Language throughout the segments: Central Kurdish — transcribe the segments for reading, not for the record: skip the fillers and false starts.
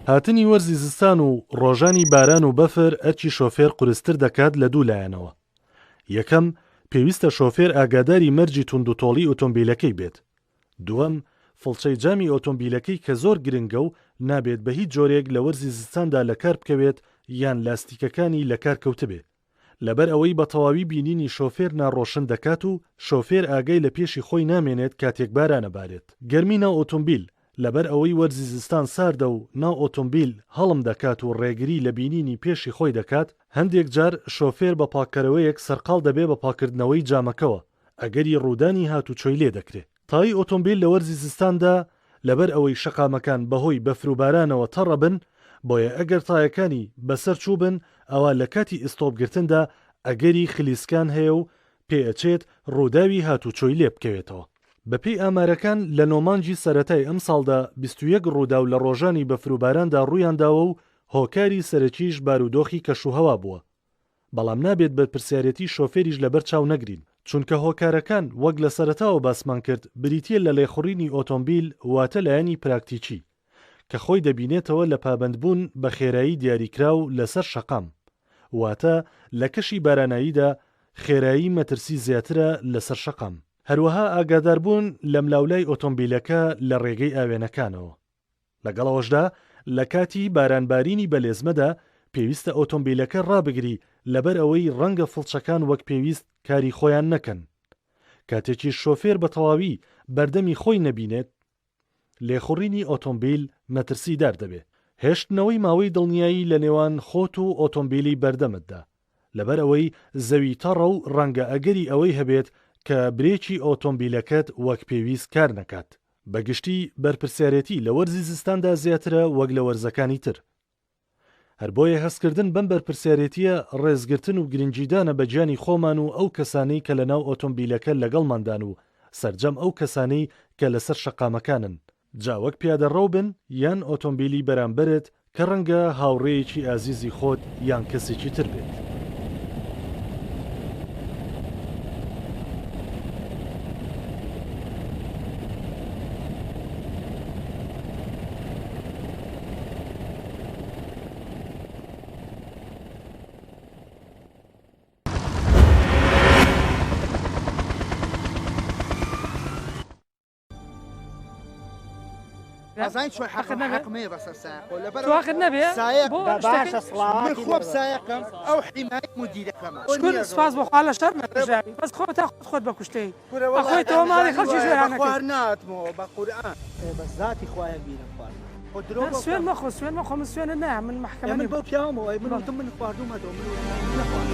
هاتنی وەرزی زستان و ڕۆژانی باران و بەفر ئەرکی شۆفێر قورستر دەکات لە دوو لایەنەوە. یەکەم، پێویستە شۆفێر ئاگاداری مەرجی توندوتۆڵی ئۆتۆمبیلەکەی بێت. دووەم، فڵچەی جامی ئۆتۆمبیلەکەی کە زۆر گرنگە و نابێت بە هیچ جۆرێک لە وەرزی زستاندا لەکار بکەوێت یان لاستیکەکانی لەکار کەوتبێ. لەبەر ئەوەی بە تەواوی بینینی شۆفێر ناڕۆشن دەکات و شۆفێر ئاگای لە پێشی خۆی نامێنێت کاتێک بارانە بارێت. گەرمی ناو ئۆتۆمبیل لەبەر ئەوەی وەرزی زستان ساردە و ناو ئۆتۆمبیل هەڵم دەکات و ڕێگری لە بینینی پێشی خۆی دەکات، هەندێک جار شۆفێر بە پاکەرەوەیەک سەرقاڵ دەبێ بە پاکردنەوەی جامەکەوە ئەگەری ڕوودانی هاتوچۆی لێ دەکرێت. تای ئۆتۆمبیل لە وەرزی زستاندا لەبەر ئەوەی شەقامەکان بەهۆی بەفروبارانەوە تەڕە بن، بۆیە ئەگەر تایەکانی بەسەر چوو بن ئەوە لە کاتی ئستۆپگرتندا ئەگەری خلیسکان هەیە و پێئەچێت ڕووداوی هاتوچۆی لێ بکەوێتەوە. بەپێی ئامارەکان لە نۆمانجی سەرەتای ئەم ساڵدا 21 ڕووداو لە ڕۆژانی بەفروباراندا ڕوویانداوە و هۆکاری سەرەکیش بارودۆخی کەشوهەوا بووە. بەڵام نابێت بە پرسیارەتی شۆفێریش لەبەر چاو نەگرین، چونکە هۆکارەکان وەک لە سەرەتاوە باسمان کرد بریتیە لە لێخوڕینی ئۆتۆمبیل واتە لایەنی پراکتیکی کە خۆی دەبینێتەوە لە پابندبوون بە خێرایی دیاریکراو لەسەر شەقام، واتە لە کەشی باراناییدا خێرایی مەترسی زیاترە لەسەر شەقام. هەروەها ئاگاداربوون لە ملاولای ئۆتۆمبیلەکە لە ڕێگەی ئاوێنەکانەوە. لەگەڵەوەشدا لە کاتی بارانبارینی بەلێزمەدا پێویستە ئۆتۆمبیلەکە ڕابگری لەبەر ئەوەی ڕەنگە فڵچەکان وەک پێویست کاری خۆیان نەکەن. کاتێکی شۆفێر بە تەواوی بەردەمی خۆی نەبینێت، لێخوڕینی ئۆتۆمبیل مەترسیدار دەبێت. هێشتنەوەی ماوەی دڵنیایی لە نێوان خۆت و ئۆتۆمبیلی بەردەمتدا، لەبەر ئەوەی زەوی تەڕە و ڕەنگە ئەگەری ئەوەی هەبێت کە برێکی ئۆتۆمبیلەکەت وەک پێویست کار نەکات. بەگشتی بەرپرسیارەتی لە وەرزی زستاندا زیاترە وەک لە وەرزەکانی تر. هەر بۆیە هەستکردن بەم بەرپرسیارەتیە ڕێزگرتن و گرنگیدانە بە گیانی خۆمان و ئەو کەسانەی کە لە ناو ئۆتۆمبیلەکە لەگەڵماندان و سەرجەم ئەو کەسانەی کە لەسەر شەقامەکانن، جا وەک پیادەڕەو بن یان ئۆتۆمبیلی بەرامبەرت کە ڕەنگە هاوڕێیەکی ئازیزی خۆت یان کەسێکی تر بێت. ئەزای چۆی حەقمەیە بەسەر سایق تواخر نەبێ من خۆ سایقم ئەو حیمایەت مدیرەکەمە. شکر سپاس بۆخوا لە شەر نەژاوی بەس خۆ تا خۆت بە کوشتەی بەخۆی تۆ ماڵی خەڵکی ژێرانەکەی خوار ناتمەوە بە قورئان بە ذاتی خوایە بیرم خوارد. سوێن مەخۆ سوێن مەخۆ من سوێنە نایە من محکەمە من بۆ پیاومەوە من خواردومەوە من نەخوارد.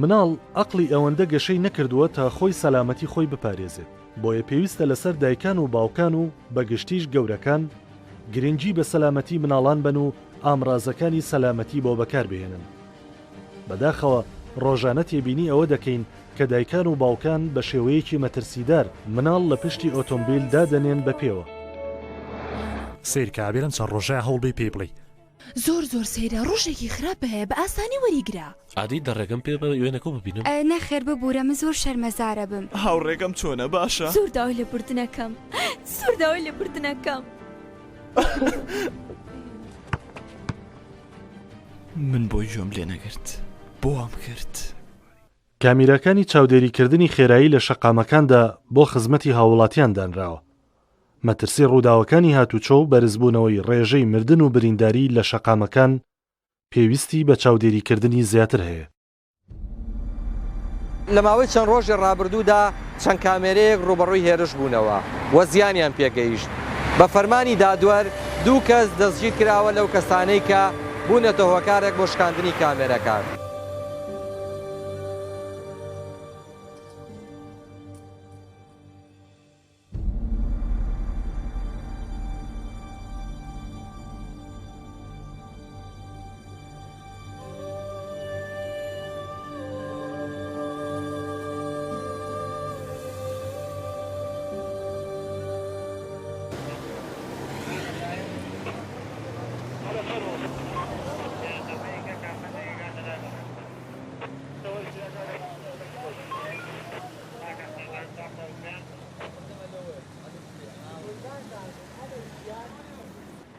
مناڵ ئەقلی ئەوەندە گەشەی نەکردووە تا خۆی سەلامەتی خۆی بپارێزێت، بۆیە پێویستە لەسەر دایکان و باوکان و بەگشتیش گەورەکان گرنگی بە سەلامەتی مناڵان بن و ئامڕازەکانی سەلامەتی بۆ بەکاربهێنن. بەداخەوە ڕۆژانە تێبینی ئەوە دەکەین کە دایکان و باوکان بە شێوەیەکی مەترسیدار مناڵ لە پشتی ئۆتۆمبیل دادەنێن بە پێوە. سیرکابێرم چەند ڕۆژەیە هەوڵبی پێ بڵێ زۆر سەیرە ڕۆژێکی خراپە هەیە بە ئاسانی وەریگرا. عادی دەڕێگەم پێ بە وێنەکە ببینم. نەخێر ببوورە من زۆر شەرمەزارە بم. هاوڕێگەم چۆنە باشە؟ زۆر داوای لە بردنەکەم زۆر داوای لە بردنەکەم. من بۆی جۆم لێ نەگرت بۆ ئەم کرد. کامیراکانی چاودێریکردنی خێرایی لە شەقامەکاندا بۆ خزمەتی هاوڵاتیان دانراوە. مەترسی ڕووداوەکانی هاتوچۆ و بەرزبوونەوەی ڕێژەی مردن و برینداری لە شەقامەکان پێویستی بە چاودێریکردنی زیاتر هەیە. لە ماوەی چەند ڕۆژی ڕابردوودا چەند کامێرەیەک ڕوبەڕووی هێرش بوونەوە وە زیانیان پێگەیشت. بە فەرمانی دادوەر 2 کەس دەستگیر کراوە لەو کەسانەی کە بوونەتە هۆکارێک بۆ شکاندنی کامێرەکان.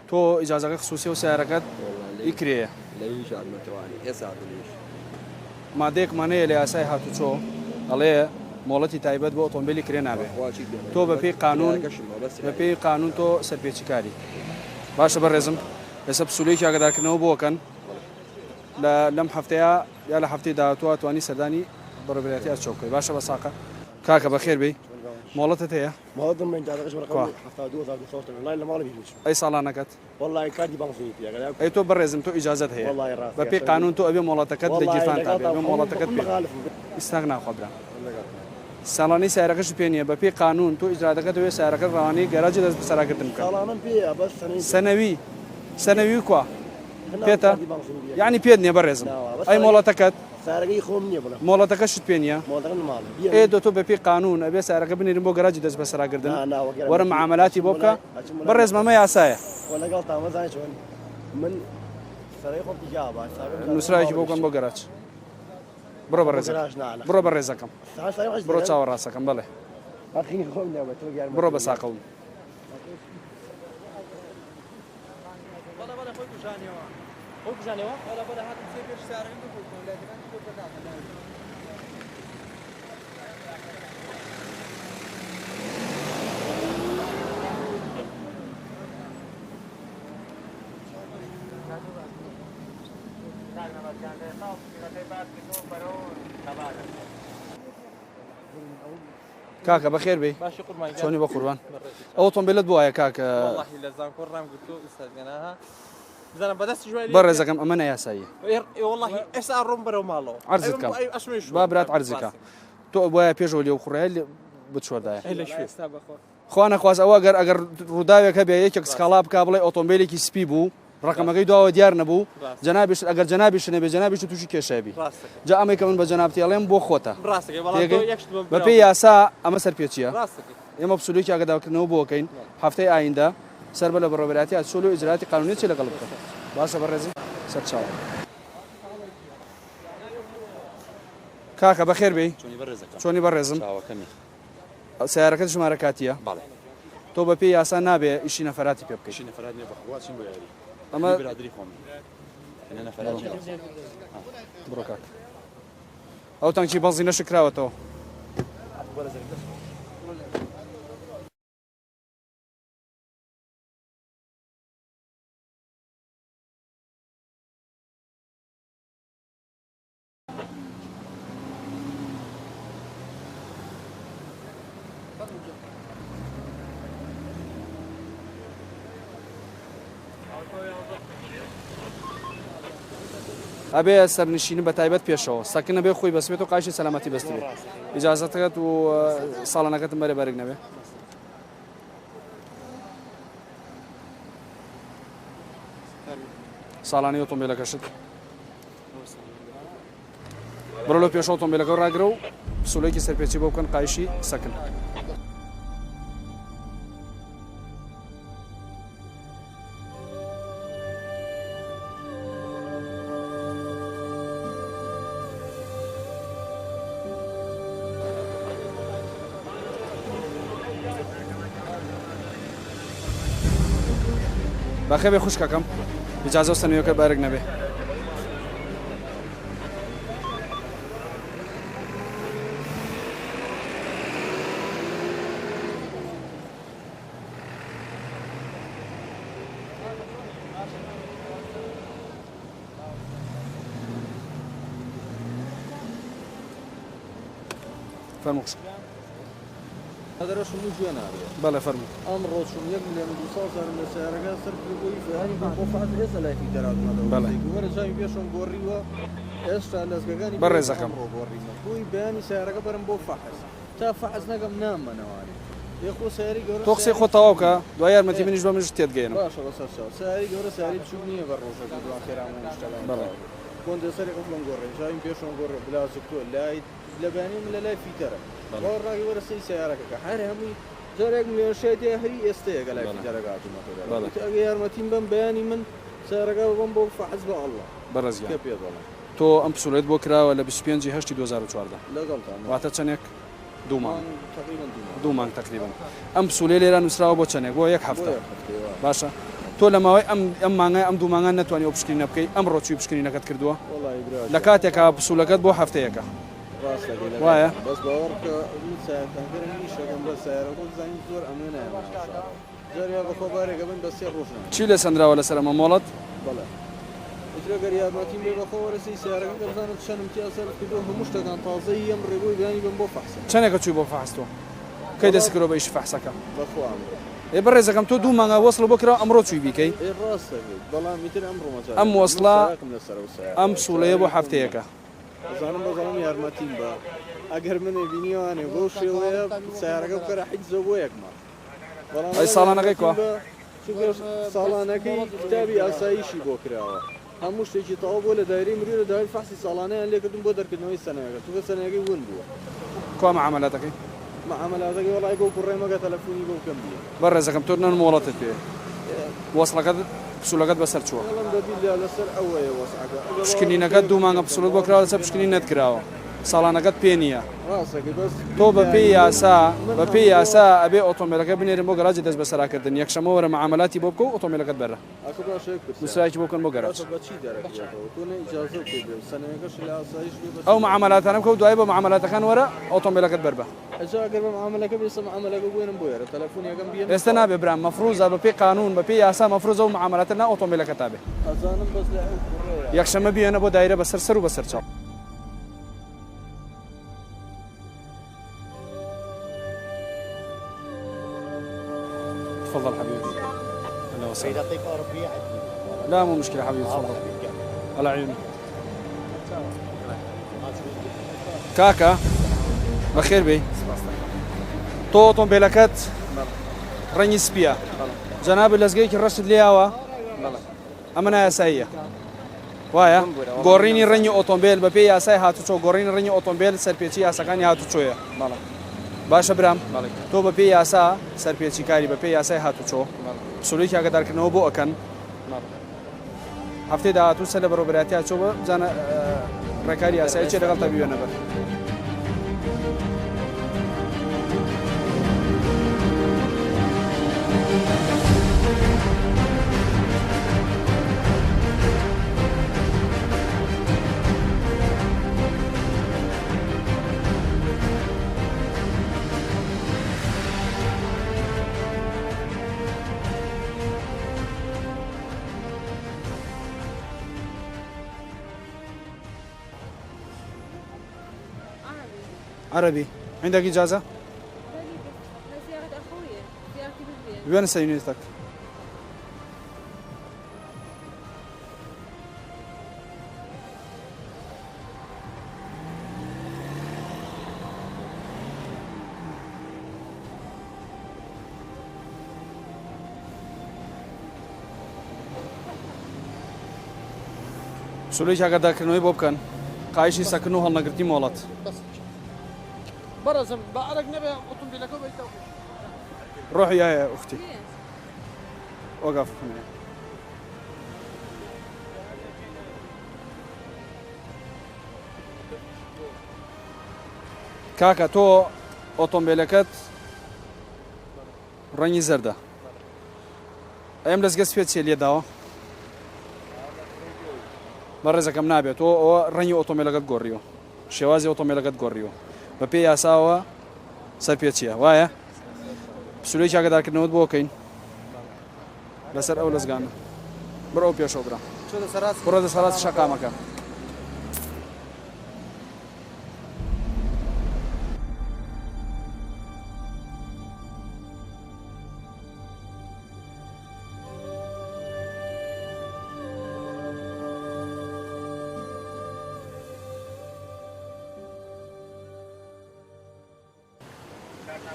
تۆ ئیجازەکە خصوصی و سیارەکەت ئیکرێ مادەیەکمانەیە لە یاسای هاتوچۆ ئەڵێ مۆڵەتی تایبەت بۆ ئۆتۆمبیلی کرێ نابێ تۆ بە پێی قانون تۆ سەرپێچیکاری باشە بەڕێزم لەسەر پسوولەیەکی ئاگادارکردنەوە بۆکەن لەم هەفتەیە یا لە هەفتەی داهاتوە توانی سەردانی بەڕێوەبەرەتی ئەرچۆکەی باشە بە ساقە کاکە بەخێر بێ مۆڵەتت هەیە ئەی ساڵانەکەت ئەی تۆ بەڕێزم تۆ ئیجازەت هەیە بە پێی قانون تۆ ئەبێ مۆڵەتەکەت لە گیرفان تا بێ مۆڵەتەکەت پێ ئیسناق ناخوابرا ساڵانەی سیارەکەش پێ نییە بە پێی قانون تۆ ئیجرادەکەت دەوێت سیارەکەت ڕەوانەی گەراجی دەست بەسەراگرتن بکە سەنەوی کوا پێتە یعنی پێت نییە بەڕێزم ئەی مۆڵەتەکەت مۆڵەتەکەشت پێ نییە ئێ دۆ تۆ بە پێی قانون ئەبێ سیارەکە بنێرن بۆ گەراجی دەست بەسەراگردن وەرە معاملاتی بۆ بکە بەڕێز مەمە یاسایە نووسراوێکی بۆ بکەن بۆ گەراج بڕۆ بە ڕێزەکەم بڕۆ چاوەڕاستەکەم بڵێ بڕۆ بە ساقەون کاکە بەخێر بێ چۆنی بە قوربان ئەو ئۆتۆمبیلت بۆ وایە کاکە بەڕێزەکەم ئەمە نەیاساییە عەرزت کەم با برات عەرزیکە تۆ وایە پێشەوە لێو خوڕایە بچوەردایە خوا نەخواست ئەوە ئەگەر ڕووداوێک هەبێ یەکێک سکاڵا بکا بڵێ ئۆتۆمبیلێکی سپی بوو ڕقەمەکەی دواوە دیار نەبوو جەنابیش ئەگەر جەنابیش نەبێ جەنابیش تووشی کێشەبی جا ئەمەی کە من بە جەنابەتی ئەڵێم بۆ خۆتە بە پێی یاسا ئەمە سەرپێچیە ئێمە پسوولەیەکی ئاگادارکردنەوە بۆکەین هەفتەی ئایندە سەر بە لە بەڕێوەبەرەتی ئەچۆل و ئیجراتی قانونی چی لەگەڵ بکەن باشە بەڕێزم سەرچاوە کاکە بەخێر بێ چۆنی بەڕێزم سیارەکەت ژمارە کاتیە تۆ بە پێی یاسا نابێ ئیشی نەفەراتی پێ بکەیت ئەمە بڕۆ کاک ئەو تانکی بەڵزی نەشکراوەتەوە ئەبێ سەرنشینی بە تایبەت پێشەوە سەکنە بێ خۆی بەسبێت و قاشی سەلامەتی بەست بێ ئیجازەتەکەت و ساڵانەکەتم بەرێ بەرگ نەبێ ساڵانی ئۆتۆمبیلەکەشت بڕۆ لە پێشەوە ئۆتۆمبیلەکە ڕاگرە و پسوولەیەکی سەرپێچی بۆ بکەن قایشی سەکن باخێ بێ خوشکەکەم ئیجازە و سەنوێکە بارێک نەبێ فەرموو خوشک هەدەرەشم و گوێ نابێ بەڵێ فەرموو ئەم ڕۆژم 1 ملیۆن 200,000 لە سیارەکە سەرکردبووی فەیانی بۆ فات هێزە لای فیدرالمەدەوە وەرە جاوی پێشم گۆڕیوە ئێستا لەزگەکانی بەڕێزەکەم گۆڕیمە بووی بەیانی سیارەکە بەرم بۆ فەحز تا فەحز نەگەم نامەنەوانی یەخۆ سیاری گەورە تۆ قسەی خۆ تەواو بکە دوای یارمەتی منیش بە منیش تێتگەێنم باشە بەسەر چاو سیاری گەورە سیاری بچوو نییە بە ڕۆژەکە دوان خێرامە نیشتەلای بەڵێ کۆندەسەری قفڵم گۆڕێ جاویم پێشم گۆڕێ بلازکتۆ لای لە بەیانیم لە لای فیتەرە ڕاگی وەرە سەی سیارەکەکە هەر هەمووی جارێک ملیۆن شێتی هەری ئێستەیەکە لای فیتەرەکە هاتوومەتەوە ئەگە یارمەتیم بەم بەیانی من سیارەکە بەم بۆ فەحز بە ئەڵڵا بەڕێزگیان پێ بڵێ تۆ ئەم پسوولەت بۆ کراوە لە 25/8/2014 لەگەڵتان واتە چەندێک دوو مانگ تقریبا ئەم پسوولەی لێرە نووسراوە بۆ چەندێک بۆ یەک هەفتە باشە تۆ لە ماوەی ئەم مانگای ئەم دوو مانگان نەتوانانی ئەو پشکنینە بکەی ئەمڕۆ چی پشکنینەکەت کردووە لە کاتێکا پسوولەکەت بۆ هەفتەیەەکە وایە بەس باوەڕکە سیارەکەم بە سیارەکە زانی زۆر ئەمێنە جاریا بە خۆبارێکە بن بە سێ ڕۆژن چی لە سندراوە لەسەر ئەمە مۆڵەت بەڵێ ئەگەر یارمەتیم لێ بەخۆوەرەسی سیارەکە دەبزانێت چەند امتیاز کردو هەموو شتەکان تازەی ئەم ڕێبووی بیانی بم بۆ فەحسە چەندێکە چووی بۆ فەحستەوە کەی دەست کردەوە بە ئیش فەحسەکە بەخۆم ێ بەڕێزەکەم تۆ دوو مانگا وەسڵ بۆ کرا ئەمڕۆ چووی بیکەی ڕاستە بەڵام میتر ئەم ڕۆمەچ ئەم وەسڵە ئەم پسوولەیە بۆ هەفتەیەەکە زانم بەزانم یارمەتیم بە ئەگەر منێ بینیوانێ بۆ شێوەیە سیارەکە بکەرە حیج زۆ بۆ یەکمان ئەی ساڵانەکەی کوا ساڵانەکەی کتابی ئاساییشی بۆ کراوە هەموو شتێکی تەواو بۆ لە دایرەی مری لە داوای فەحسی ساڵانەیان لێکردم بۆ دەرکردنەوەی سەنەکە توگە سەنەکەی ون بووە کوا مەعامەلاتەکەی مەعامەلاتەکەی وەڵای بۆ کوڕێمەگە تەلەفۆنی بۆ بکەم بیە بەڕێزەکەم تۆ نەن مۆڵەتت پێ وەسڵەکەت پسوولەکەت بەسەر چووە لەسەر ئەوەیە وەسعەکە پشکنینەکەت دوو مانگە پسوولت بۆ کراوە لەسەر پشکنین نەتکراوە ساڵانەکەت پێ نییە تۆ بەپێی یاسا ئەبێ ئۆتۆمبیلەکە بنێرن بۆ گەراجی دەست بەسەراکردن یەکشەمە وەرە مەعامەلاتی بۆ بکە و ئۆتۆمبیلەکەت بەرە نووسراکی بۆ بکەن بۆ گەراج ئەو مەعامەلاتانە بکە و دوای بە مەعامەلاتەکان وەرە ئۆتۆمبیلەکەت بەر بە ئێستا نابێ برام مەفروزە بەپێی قانون بەپێی یاسا مەفروزە و مەعامەلاتە نا ئۆتۆمبیلەکە تابێ یەکشەمە بیێنە بۆ دایرە بەسەر سەر و بەسەر چاو تفضل حبيبي اهلا وسهلا يعطيك ربيع لا مو مشكله حبيبي تفضل على عيوني كاكا بخير بي تو ئۆتۆمبیلەکەت ڕەنگی سپیە جەناب لەزگەیەکی ڕەشت لێیاوە ئەمە نایاساییە وایە گۆڕینی ڕەنگی ئۆتۆمبیل بەپێی یاسای هاتوچۆ گۆڕینی ڕەنگی ئۆتۆمبیل سەرپێچی یاسەکانی هاتوچۆیە باشە برام تۆ بەپێی یاسا سەرپێچی کاری بەپێی یاسای هاتوچۆ پسوولەیەکی ئاگادارکردنەوە بۆ ئەکەن هەفتەی داهاتوو سەر لە بەڕۆبەراتیا چۆ بە بزانە ڕێکاری یاسایی چێ لەگەڵ تا بیوێنە بەر عربي عندك إجازة؟ زيارة أخويا زيارتي بالبيت وين سيارتك؟ پسوولەیەکی ئاگادارکردنەوەی بۆ بکەن قایشی سەکن و هەڵنەگرتی مۆڵەت برزم بعرق نبي أوتومبيلك وبيتو روحي يا أختي وقف هنا كاكا تو ئۆتۆمبیلەکەت ڕەنگی زەردە ئەم دەستگەست پێت چێ لێداوە بەڕێزەکەم نابێت تۆ ئەوە ڕەنگی ئۆتۆمبیلەکەت گۆڕیوە شێوازی ئۆتۆمبیلەکەت گۆڕیوە بەپێی یاساوە سەرپێچیە وایە پسوولەیەکی ئاگادارکردنەوەت بۆ بکەین لەسەر ئەو لەزگانە بڕۆ پێشەوە برا بڕۆ دەسەڵات شەقامەکە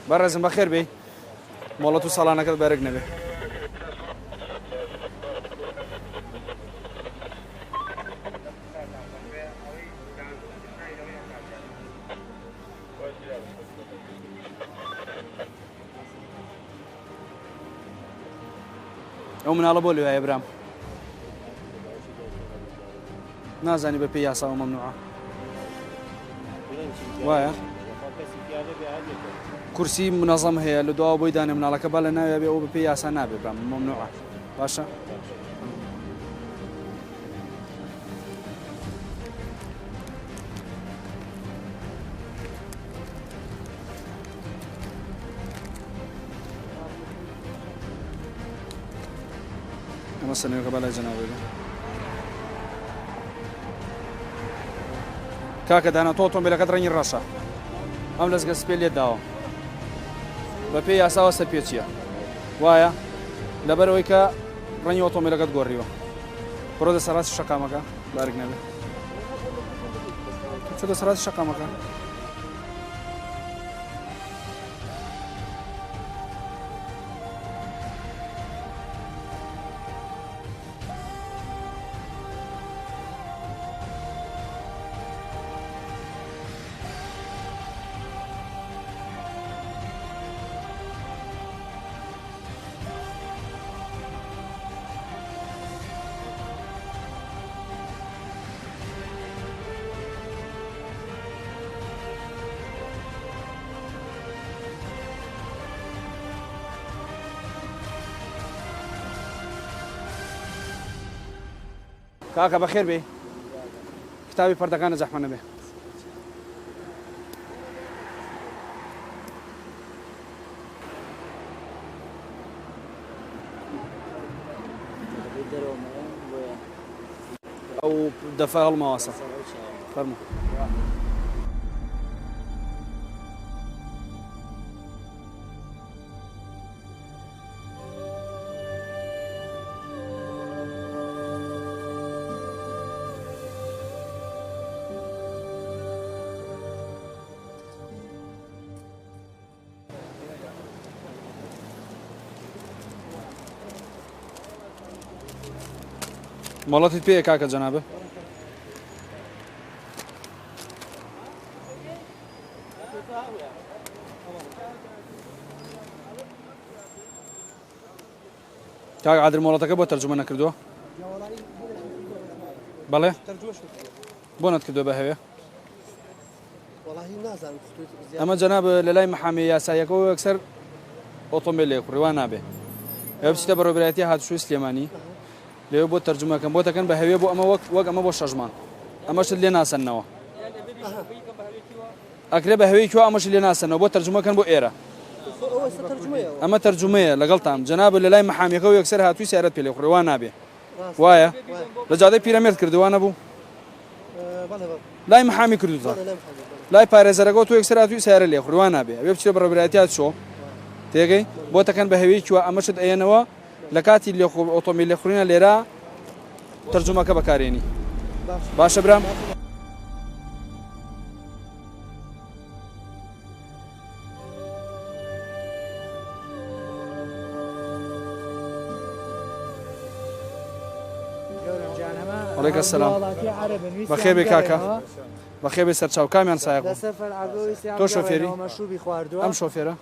بەڕێزم بەخێر بێ مۆڵەت و ساڵانەکەت بەرگ نەبێ ئەو مناڵە بۆ لێوایە برام نازانی بەپێی یاساوە مەمنوعە وایە کورسی منەظەم هەیە لە دواوە بۆی دانێ مناڵەکە با لە ناوێ بێ ئەو بەپێی یاسا نابێ برام مەمنوعە باشە ئەمە سنوێکە بەلای جەنابێت کاکە دانا تۆ ئۆتۆمبیلەکەت ڕەنگی ڕەشە ئەم لەزگە سپێ لێت داوە بە پێی یاساوە سەرپێچیە وایە لەبەرەوەی کە ڕەنگی ئۆتۆمبیلەکەت گۆڕیوە بڕۆ دەسەڕاستی شەقامەکە بارێک نەبێت چۆ دەسەڕاستی شەقامەکە کاکە بەخێر بێ کتابی پەردەکانە زەحمە نەبێ ئەو دەفە هەڵماوەسە فەرموو مۆڵەتت پێیە کاکە جەنابە کاک عادر مۆڵەتەکە بۆ تەرجمە نەکردووە بەڵێ بۆ نەتکردووە بە هەوێ ئەمە جەناب لە لای مەحامی یاساییەکەەوە یەکسەر ئۆتۆمبیل لێ کوڕیوان نابێ ئەوە بچیتە بەڕێوەبەرایەتی هاتووشوی سلێمانی لێوە بۆ تەرجمەکەم بۆ دەکەن بە هەوێ بۆ ئەمە وەک ئەمە بۆ شەژمان ئەمەشت لێ ناسەنەوە ئەکرێ بە هەوەی کوێ ئەمەش لێ ناسەنەوە بۆ تەرجمەکەن بۆ ئێرە ئەمە تەرجمەیە لەگەڵتان جەناب لە لای مەحامیەکەەوە یەکسەر هاتووی سیارەت پێ لێ کوڕیوان نابێ وایە لە جادەی پیرەمێرد کردووانە بوو لای مەحامی کردوتە لای پارێزەرەکە تۆ یەکسەر هاتووی سیارە لێ کوڕیوان نابێ ئەوێ بچێ بەڕێوەبەرایەتی هاتووە تێگەی بۆ تەکەن بە هەوەی کوێ ئەمەشت ئەێنەوە لە کاتی ئۆتۆمبیل لێخوڕینە لێرە تەرجمەکە بەکارێنی باشە برام وعلیکم السلام بەخێر بێ کاکە بەخێر بێ سەرچاو کامیان سایق تۆ شۆفێری ئەم شۆفێرە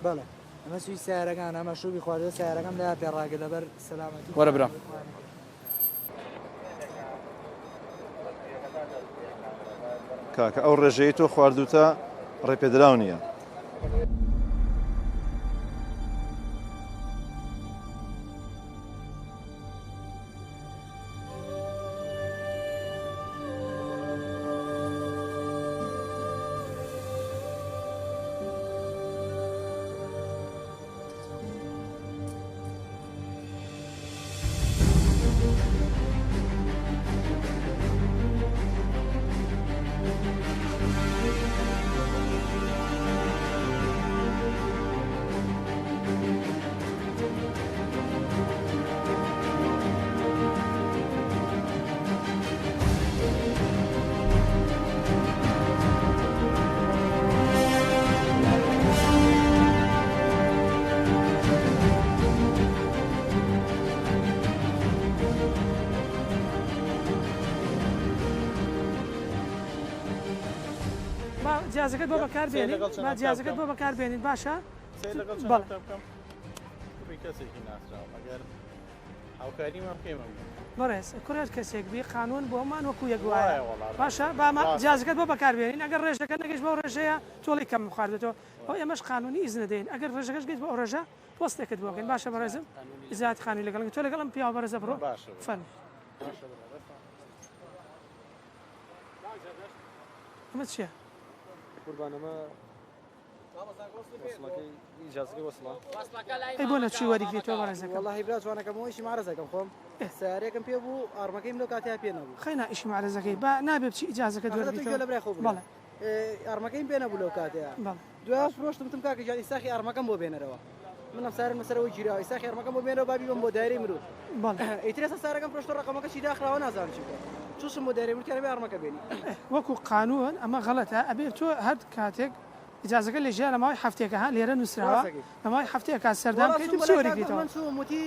ئەمە سوی سیارەکان ئەمە شوبی خواردە سیارەکەم لە پێڕاگە لەبەر سەلامەتی وەرە برام کاکە ئەو ڕێژەی تۆ خواردوتە ڕێپێدراو نییە جیازەکەت بۆ بەکاربێنین جیازەکەت بۆ بەکاربێنین باشە؟ هاوکاریمان پێمە بەڕێز کوڕێت کەسێک بی قانون بۆمان وەکو یەکوایە باشە باما جازەکەت بۆ بەکاربێنین ئەگەر ڕێژەکە نەگەشت بۆ ڕێژەیە تۆڵی کەم بخواردێتەوە ئەو ئێمەش قانونی ئیز نەدەین ئەگەر ڕێژەکەش گەیت بۆ ئەو ڕێژە پۆستێکت بۆکەین باشە بەڕێزم ئیزات خانی لەگەڵ تۆ لەگەڵم پیاوە بەرزە بڕۆ فەرمی ئەمە چییە؟ قوربانەمە ئەی بۆ نەچی وەریگریتەوە بەڕێزەکە والله برا جوانەکەمەوەیشی مارەزەکەم خۆم سیارێکم پێ بوو ئارمەکەیم لەو کاتیا پێ نەبوو خەینا ئیشی مارەزەکەی با نابێ بچی ئیجازەکە دووەرگریتەوە لە برای خۆ بەڵێ ئارمەکەیم پێ نەبوو لەو کاتەیە بەڵێ دوای فرۆشتم کاکە جان ئیساخی ئارمەکەم بۆ بێنەرەوە منم سارم لەسەرەوەی گیراوە ئیساخی ئارمەکەم بۆ بێنەوە بابی بم بۆ دایرەی مرۆڤ بەڵێ ئیترێسە سارەکەم پرۆشتە ڕقەمەکەشی داخراوە نازانم چی بکەم چووشم بۆ دایرەی مرۆڤ کارەبێ ئارمەکە بێنی وەکو قانون ئەمە غەڵەتە ئەبێ تۆ هەر کاتێک ئیجازەکە لە ژیان لەماوەی هەفتێکە ها لێرە نووسراوە لەماوەی هەفتەیەکە سەردان بکەیت بچی وەریگریتەوە من چووم وتی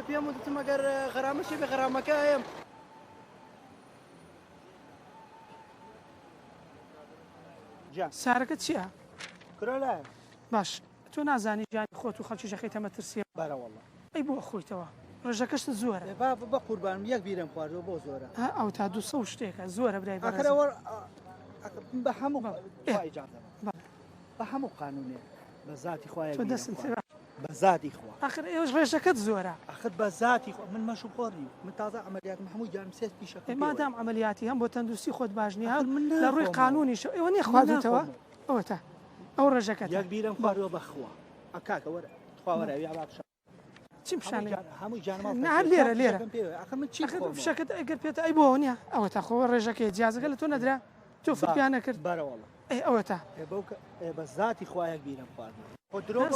پێم وتم ئەگەر غەرامەشی بێ غەرامەکە هەیە سارەکە چییە؟ کرۆلایە باش تۆ نازانی ژیانی خۆت و خەڵکی ژەخەیتە مەترسیە بەرەوەڵە ئەی بۆ خۆیتەوە ڕێژەکەشت زۆرە بە قوربانم یەک بیرم خواردەوە بۆ زۆرە ئەو تا 200 شتێکە زۆرە برای ئەکرەوە بە هەموو بە هەموو قانونێ بە ذاتی خوای تۆ دەستم بە ذاتی خوا ئاخر ئێوەش ڕێژەکەت زۆرە ئەخر بە ذاتی خوا من مەشو خۆڕی من تازە ئەمەلیاتم هەموو جارم سێت پیشەکە مادام ئەمەلیاتی هەم بۆ تەندروستی خۆت باش نییە لە ڕووی قانونیش ئێوە نیە خواردێتەوە ئەوە تا ئەو ڕێژەکەت یەک بیرم خواردەوە بەخوا ئەکاکە وەرە خواوەرەوی باخشە چیم شانێ هەموو جانما لێرە لێرە ئەخر من چی فشەکەت ئەگەر پێێتە ئەی بۆ نییە ئەوە تا خۆوە ڕێژەکەی جیازەکە لە تۆ نەدرا تۆ فپیان نەکرد بەرەوەڵە ئەی ئەوە تا بە ذاتی خوایەک بیرم خواردن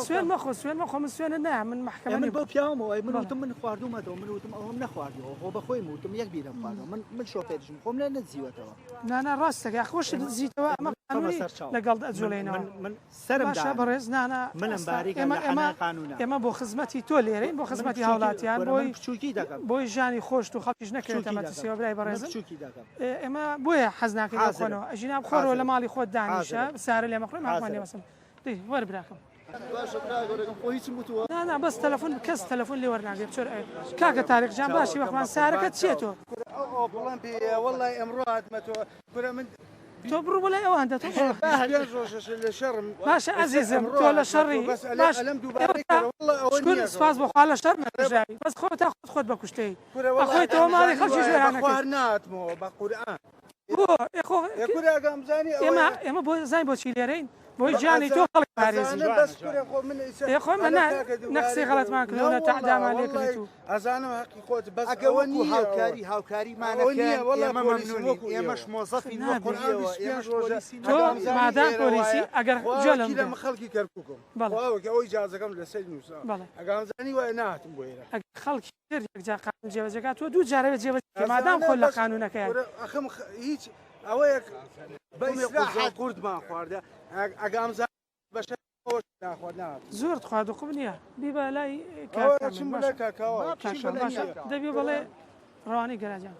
سوێن مەخۆ سوێن مەخۆ من سوێنە نایە من محکەمە من بۆ پیاوەوەی من وتم من خواردومەتەوە من وتم ئەوم نەخواردەوە خۆ بەخۆی وتم یەک بیرم خواردەوە من شۆفێرشم خۆم لە نەزیوەتەوە نانا ڕاستەکە خۆش زییتەوە ئەمە لەگەڵ ئەجوڵێنەوە من سرم باشە بەڕێز نانا منم باریکە قانونە ئێمە بۆ خزمەتی تۆ لێرەین بۆ خزمەتی هاوڵاتیان بۆی بچووکی دەکەم بۆی ژانی خۆش و خەڵکیش نەکرێتە مەترسیەوە برای بەڕێزم ئێمە بۆیە حەز ناکەین بخۆنەوە ئەژینا بخۆرەوە لە ماڵی خۆت دانیشە سارە لێمە خۆی مامان لێوەسم وەربراکەم نا بەس تەلەفۆن کەس تەلەفۆن لێ وەرناگرێت چۆر کاکە تاریک جان باشی وەخمان سارەکەت چێتۆ بڵم پێ وەڵای ئەمڕۆ هاتمەتەوە کورە من تۆ بڕۆ بڵێ ئەوەندە تۆ لە شەڕم باشە عەزیزم تۆ لە شەڕی سپاس بۆخوا لە شەڕ نەژاوی بەس خۆ تا خۆت بە کوشتەی ئەخۆیتەوە ماڵی خەڵکی ژێرانەکە ناتمەوە بە قورئان بۆ ئێمە ئێمە بۆ زای بۆچی لێرەین بۆی جانی تۆ خەڵک پارێزی خۆ من نەقسی غەڵەتمان کردەوە تەعدامان لێ کردیت و ئەزانم حەقی خۆت بەس ئەوە نیە هاوکاریمانەکە ئێمە مەمنونین ئێمەش مۆزەفین تۆ مادام پۆلیسی ئەگەر جۆلم لە خەڵکی کەرکووکم ئەوەی جازەکەم لەسەر نووسە ئەگەمزانی وای نهاتم بۆ ئێرە خەڵکی تر یەکجا قانون جێبەجێکات تۆ دوو جارەوە جێبەجێ مادام خۆ لە قانونەکەیان ئەخم هیچ ئەوەیە بە قوردمان خواردە ئەگەمزان بەش زۆر خواردو خوب نییە بیبە لای دەبی بڵێ ڕوانی گەراجان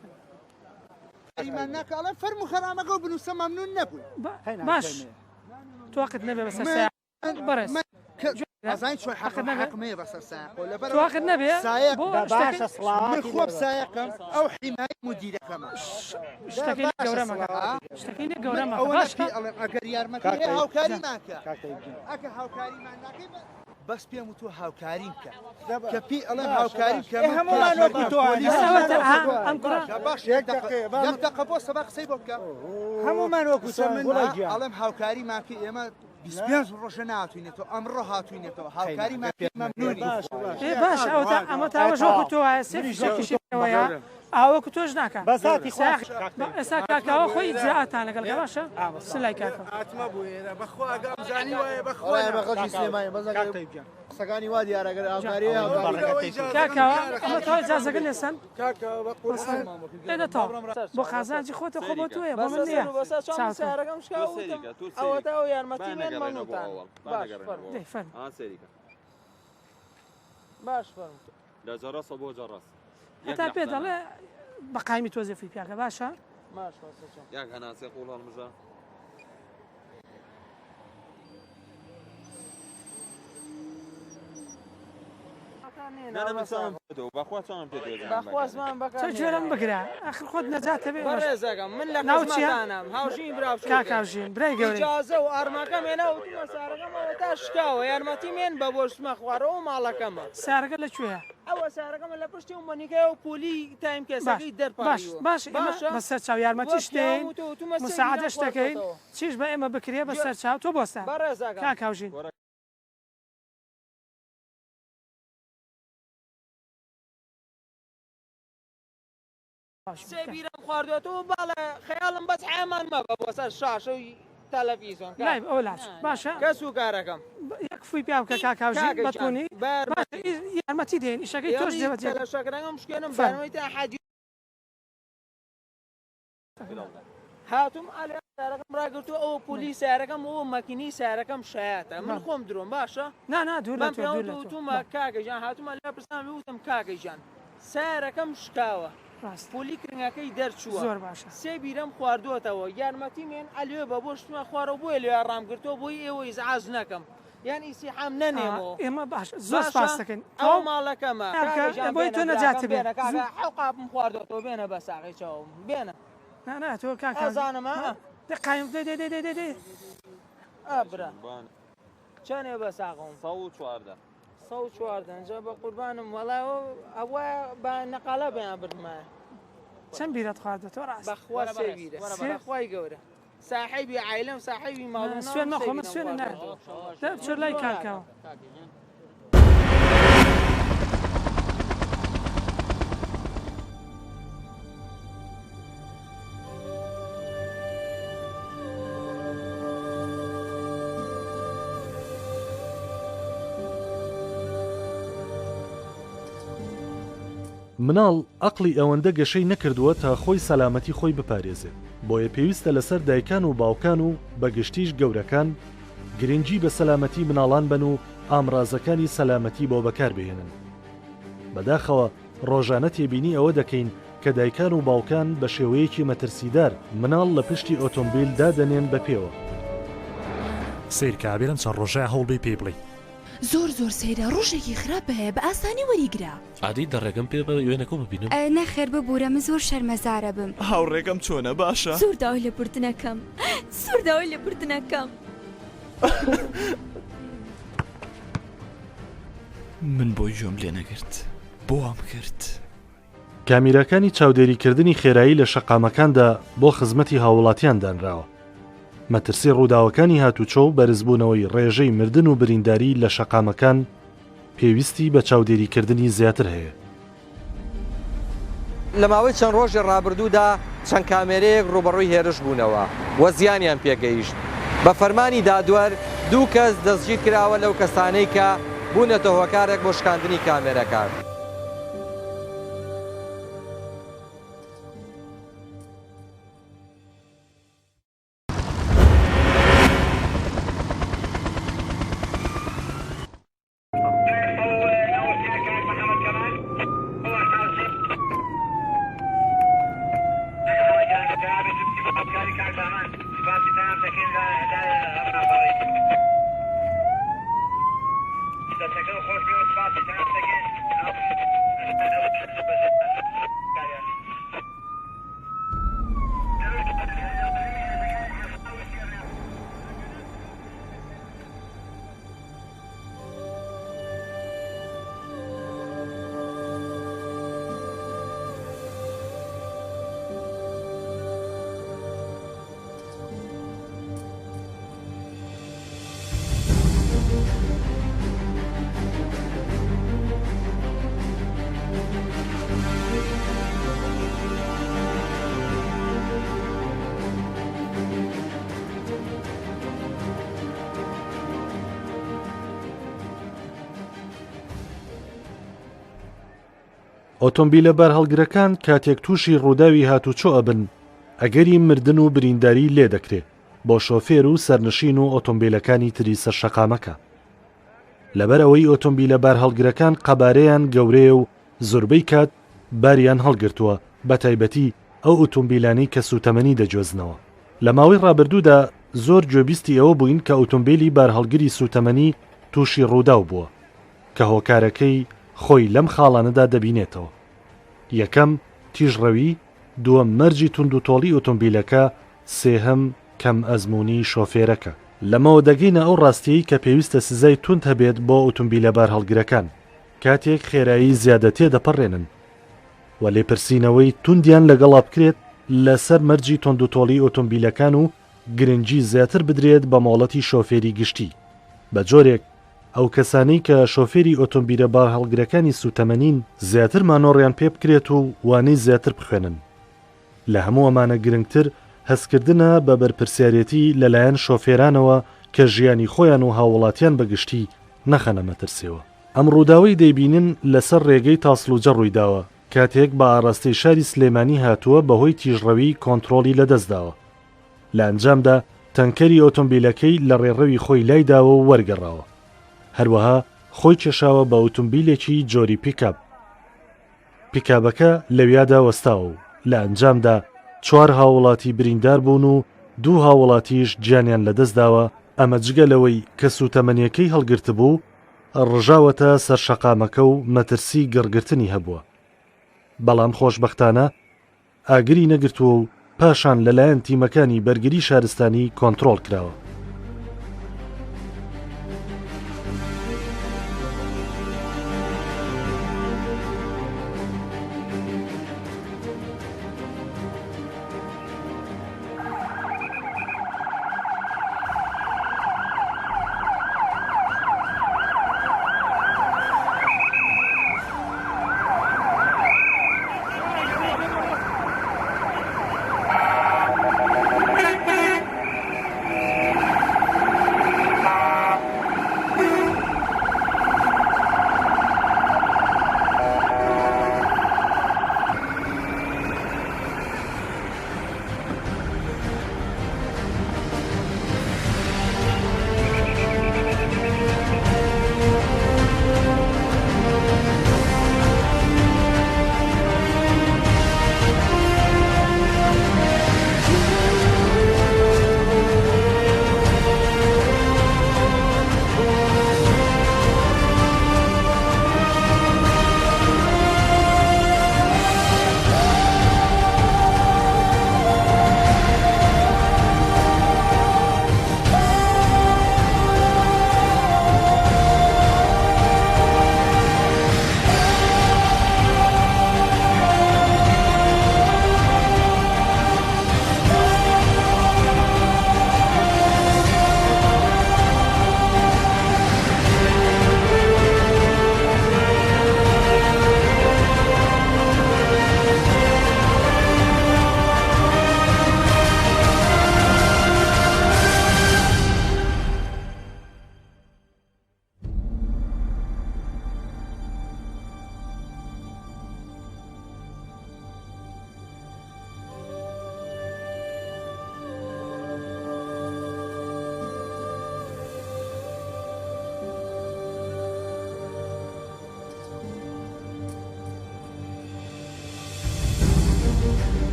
ئەیمان ناکەڵە فەرمو خەرامەکە و بنووسە مەمنون نەبوون باش تۆقت نەبێ بەسەر بەڕێز ئەزان چۆن حەقمەیە بەسەر سایقۆ لەبەر تۆقت نەبێ من خۆب سایەکەم ئەو حیمای مدیرەکەمە شتەکەی گەورەمەکە شتەکەی گەورەمە باش ئەگەر یارمەتی هاوکاریمانکە ئەکە هاوکاریمان ناکەی بەس پێم و تۆ هاوکاریم کە کە پێی ئەڵێ هاوکاریم کە هەموومان وەکو تۆ باش یەک دەقە بۆ سەبا قسەی بۆ بکە هەموومان وەکو تۆ من ئەڵێم هاوکاریمانکە ئێمە 25 ڕۆژە ناتوینێتەوە ئەمڕۆ هاتوینێتەوە هاوکاریمان پێ مەمنونی باش ئەمە تاوەژ وەکو تۆ وایە سێفشێکیشەوەیە ئاوەکو تۆش ناکە بەزاتی ئێستا کاکەوە خۆی جاءتان لەگەڵ باشە سلای کاکە ئاتمە بۆ ئێرە بەخوا ئەگەمزانی وایە بەخوا بەخەڵکی سلێمانی بەزەکەی سەگانی وا دیارەگەر ئاگاری کاکەوە ئەمە تۆ ئیجازەکە لێسەن کاکەوە بە قورئان ئێدەتەوە بۆ قازانجی خۆتە خۆ بۆ تۆیە بۆ من نییە ئەوە تا ئەو یارمەتی من مەنوتان باش فەرمو لە جەڕاستە بۆ جەڕاست هەتا پێ دەڵێ بە قایمی تۆزێ فی پیاکە باشە یاک هەناسێ قوڵان مژە جێرم بگرە ئەخر خۆت نەجاتە بێ بەڕێزەکەم من لە ناوچیانم هاوژین براوچ کاکاوژین برای گەورەی ئیجازە و ئارماکەم هێنا وتمە سارەکەمەوە تا شکاوە یارمەتی مێن بە بۆشمە خوارەوە ماڵەکەمە سارەکە لەکوێیە ئەوە سارەکەمە لە پشتی و مەنیکای و پۆلی تایم کێسەکەی دەرپاریوە باش بەسەر چاو یارمەتی شتین مساعدەش دەکەین چیش بە ئێمە بکرێ بەسەر چاو تۆ بۆستان بەڕێزەکەم کاکاوژین سێبیرم خواردوێتەوە باڵە خەیاڵم بەس حیامان مەبە بۆ سەر شاشەی تەلەڤیزۆن لای ئەو لاچ باشە کەس و کارەکەم یەک فوی پیا بکە کاکاوژین بەتوانی یارمەتی دێن ئیشەکەی تۆش دێوەجێ لە شەکرەکەم شکێنم بەرەوەی تا حەجی هاتووم ئالێ سارەکەم ڕاگرتووە ئەوە پۆلی سارەکەم ئەوە مەکینی سارەکەم شایەتە من خۆم درۆم باشە دوورتومە کاکەژان هاتوومە لە پرسان وتم کاکەژان سارەکەم شکاوە پۆلی کرنگەکەی دەرچووە زۆر باشە سێ بیرەم خواردوەتەوە یارمەتی مێن ئەلێ بە بۆ شتمە خوارەوە بۆیە لێ ڕامگرتەوە بۆی ئێوە ئیزعاج نەکەم یان ئیسیحام نەنێمەوە ئێمە باش زۆر سپاس دەکەین ئەو ماڵەکەمە بۆی تۆ نەجاتە بێن حەوقاپم خواردوەتەوە بێنە بە ساقی چاوم بێنە نا تۆ کاکەزانمە قایم ئەبرە چەندێ بە ساقم 114 ئەنجا بە قوربانم وەڵاوە ئەوە بە نەقالە بەیان بردمە چەند بیرەت خواردەوە ڕاست بەخوا سێ بیرە بەخوای گەورە صاحبی عائلەم صاحبی ماڵ سوێن مەخۆ من سوێنە نار چۆر لای کاکاوە مناڵ ئەقلی ئەوەندە گەشەی نەکردووە تا خۆی سەلامەتی خۆی بپارێزێت بۆیە پێویستە لەسەر دایکان و باوکان و بەگشتیش گەورەکان گرنگی بە سەلامەتی مناڵان بن و ئامڕازەکانی سەلامەتی بۆ بەکاربهێنن بەداخەوە ڕۆژانە تێبینی ئەوە دەکەین کە دایکان و باوکان بە شێوەیەکی مەترسیدار مناڵ لە پشتی ئۆتۆمبیل دادەنێن بە پێوە سیرکابێرم چەند ڕۆژەیە هەوڵبی پێ بڵێ زۆر سەیرە ڕۆژێکی خراپە هەیە بە ئاسانی وەریگرا عادی دەڕێگەم پێ بە وێنەکە ببینم نەخێر ببوورە من زۆر شەرمەزارە بم هاوڕێگەم چۆنە باشە سوورداوی لە بردنەکەم سوورداوی لە بردنەکەم من بۆی گوێم لێ نەگرت بۆام کرد کامیراکانی چاودێریکردنی خێرایی لە شەقامەکاندا بۆ خزمەتی هاوڵاتیان دانراوە مەترسی ڕووداوەکانی هاتوچۆ و بەرزبوونەوەی ڕێژەی مردن و برینداری لە شەقامەکان پێویستی بە چاودێریکردنی زیاتر هەیە لە ماوەی چەند ڕۆژی ڕابردوودا چەند کامێرەیەک ڕوبەڕووی هێرش بوونەوە وە زیانیان پێگەیشت بە فەرمانی دادوەر 2 کەس دەستگیر کراوە لەو کەسانەی کە بوونەتە هۆکارێک بۆ شکاندنی کامێرەکان ئۆتۆمبیلە بەرهەڵگرەکان کاتێک تووشی ڕووداوی هاتوچۆ ئەبن ئەگەری مردن و برینداری لێ دەکرێت بۆ شۆفێر و سەرنشین و ئۆتۆمبیلەکانی تری سەر شەقامەکە لەبەر ئەوەی ئۆتۆمبیلە بارهەڵگرەکان قەبارەیان گەورەیە و زۆربەی کات باریان هەڵگرتووە بە تایبەتی ئەو ئۆتۆمبیلانی کە سوتەمەنی دەجۆزنەوە لە ماوەی ڕابردوودا زۆر گوێبیستی ئەوە بووین کە ئۆتۆمبیلی بارهەڵگری سوتەمەنی تووشی ڕووداو بووە کە هۆکارەکەی خۆی لەم خاڵانەدا دەبینێتەوە. یەکەم تیژڕەوی، دووەم مەرجی تونند و تۆڵی ئۆتۆمبیلەکە، سێهەم کەم ئەزمموی شۆفێرەکە. لەمەوە دەگەینە ئەو ڕاستیەی کە پێویستە سزای تونند هەبێت بۆ ئۆتۆمبیلە بار هەڵگرەکان کاتێک خێرایی زیادەتێ دەپەڕێنن و لێپرسینەوەی توندیان لەگەڵا بکرێت لەسەر مەرجی تۆند و تۆڵی ئۆتۆمبیلەکان و گرنگی زیاتر بدرێت بە مۆڵەتی شۆفێری گشتی. بە جۆرێک ئەو کەسانەی کە شۆفێری ئۆتۆمبیلە بار هەڵگرەکانی سوتەمەنین زیاتر مانۆڕیان پێ بکرێت و وانەی زیاتر بخوێنن. لە هەموو ئەمانە گرنگتر هەستکردنە بە بەرپرسیارەتی لەلایەن شۆفێرانەوە کە ژیانی خۆیان و هاوڵاتیان بەگشتی نەخەنە مەترسیەوە. ئەم ڕووداوەی دەیبینن لەسەر ڕێگەی تاسلوجە ڕوویداوە کاتێک بە ئاراستەی شاری سلێمانی هاتووە بەهۆی تیژڕەوی کۆنتترۆلی لەدەستداوە. لە ئەنجامدا تەنکەری ئۆتۆمبیلەکەی لە ڕێڕەوی خۆی لایداوە و وەرگەڕاوە. هەروەها خۆی کێشاوە بە ئۆتۆمبیلێکی جۆری پیکاپ. پیکابەکە لەویادا وەستاوە و لە ئەنجامدا 4 هاوڵاتی بریندار بوون و 2 هاوڵاتیش گیانیان لەدەستداوە. ئەمە جگەلەوەی کە سوتەمەنیەکەی هەڵگرت بوو ڕژاوەتە سەر شەقامەکە و مەترسی گڕگرتنی هەبووە. بەڵام خۆشبەختانە ئاگری نەگرتووە و پاشان لەلایەن تیمەکانی بەرگری شارستانی کۆنتترۆل کراوە.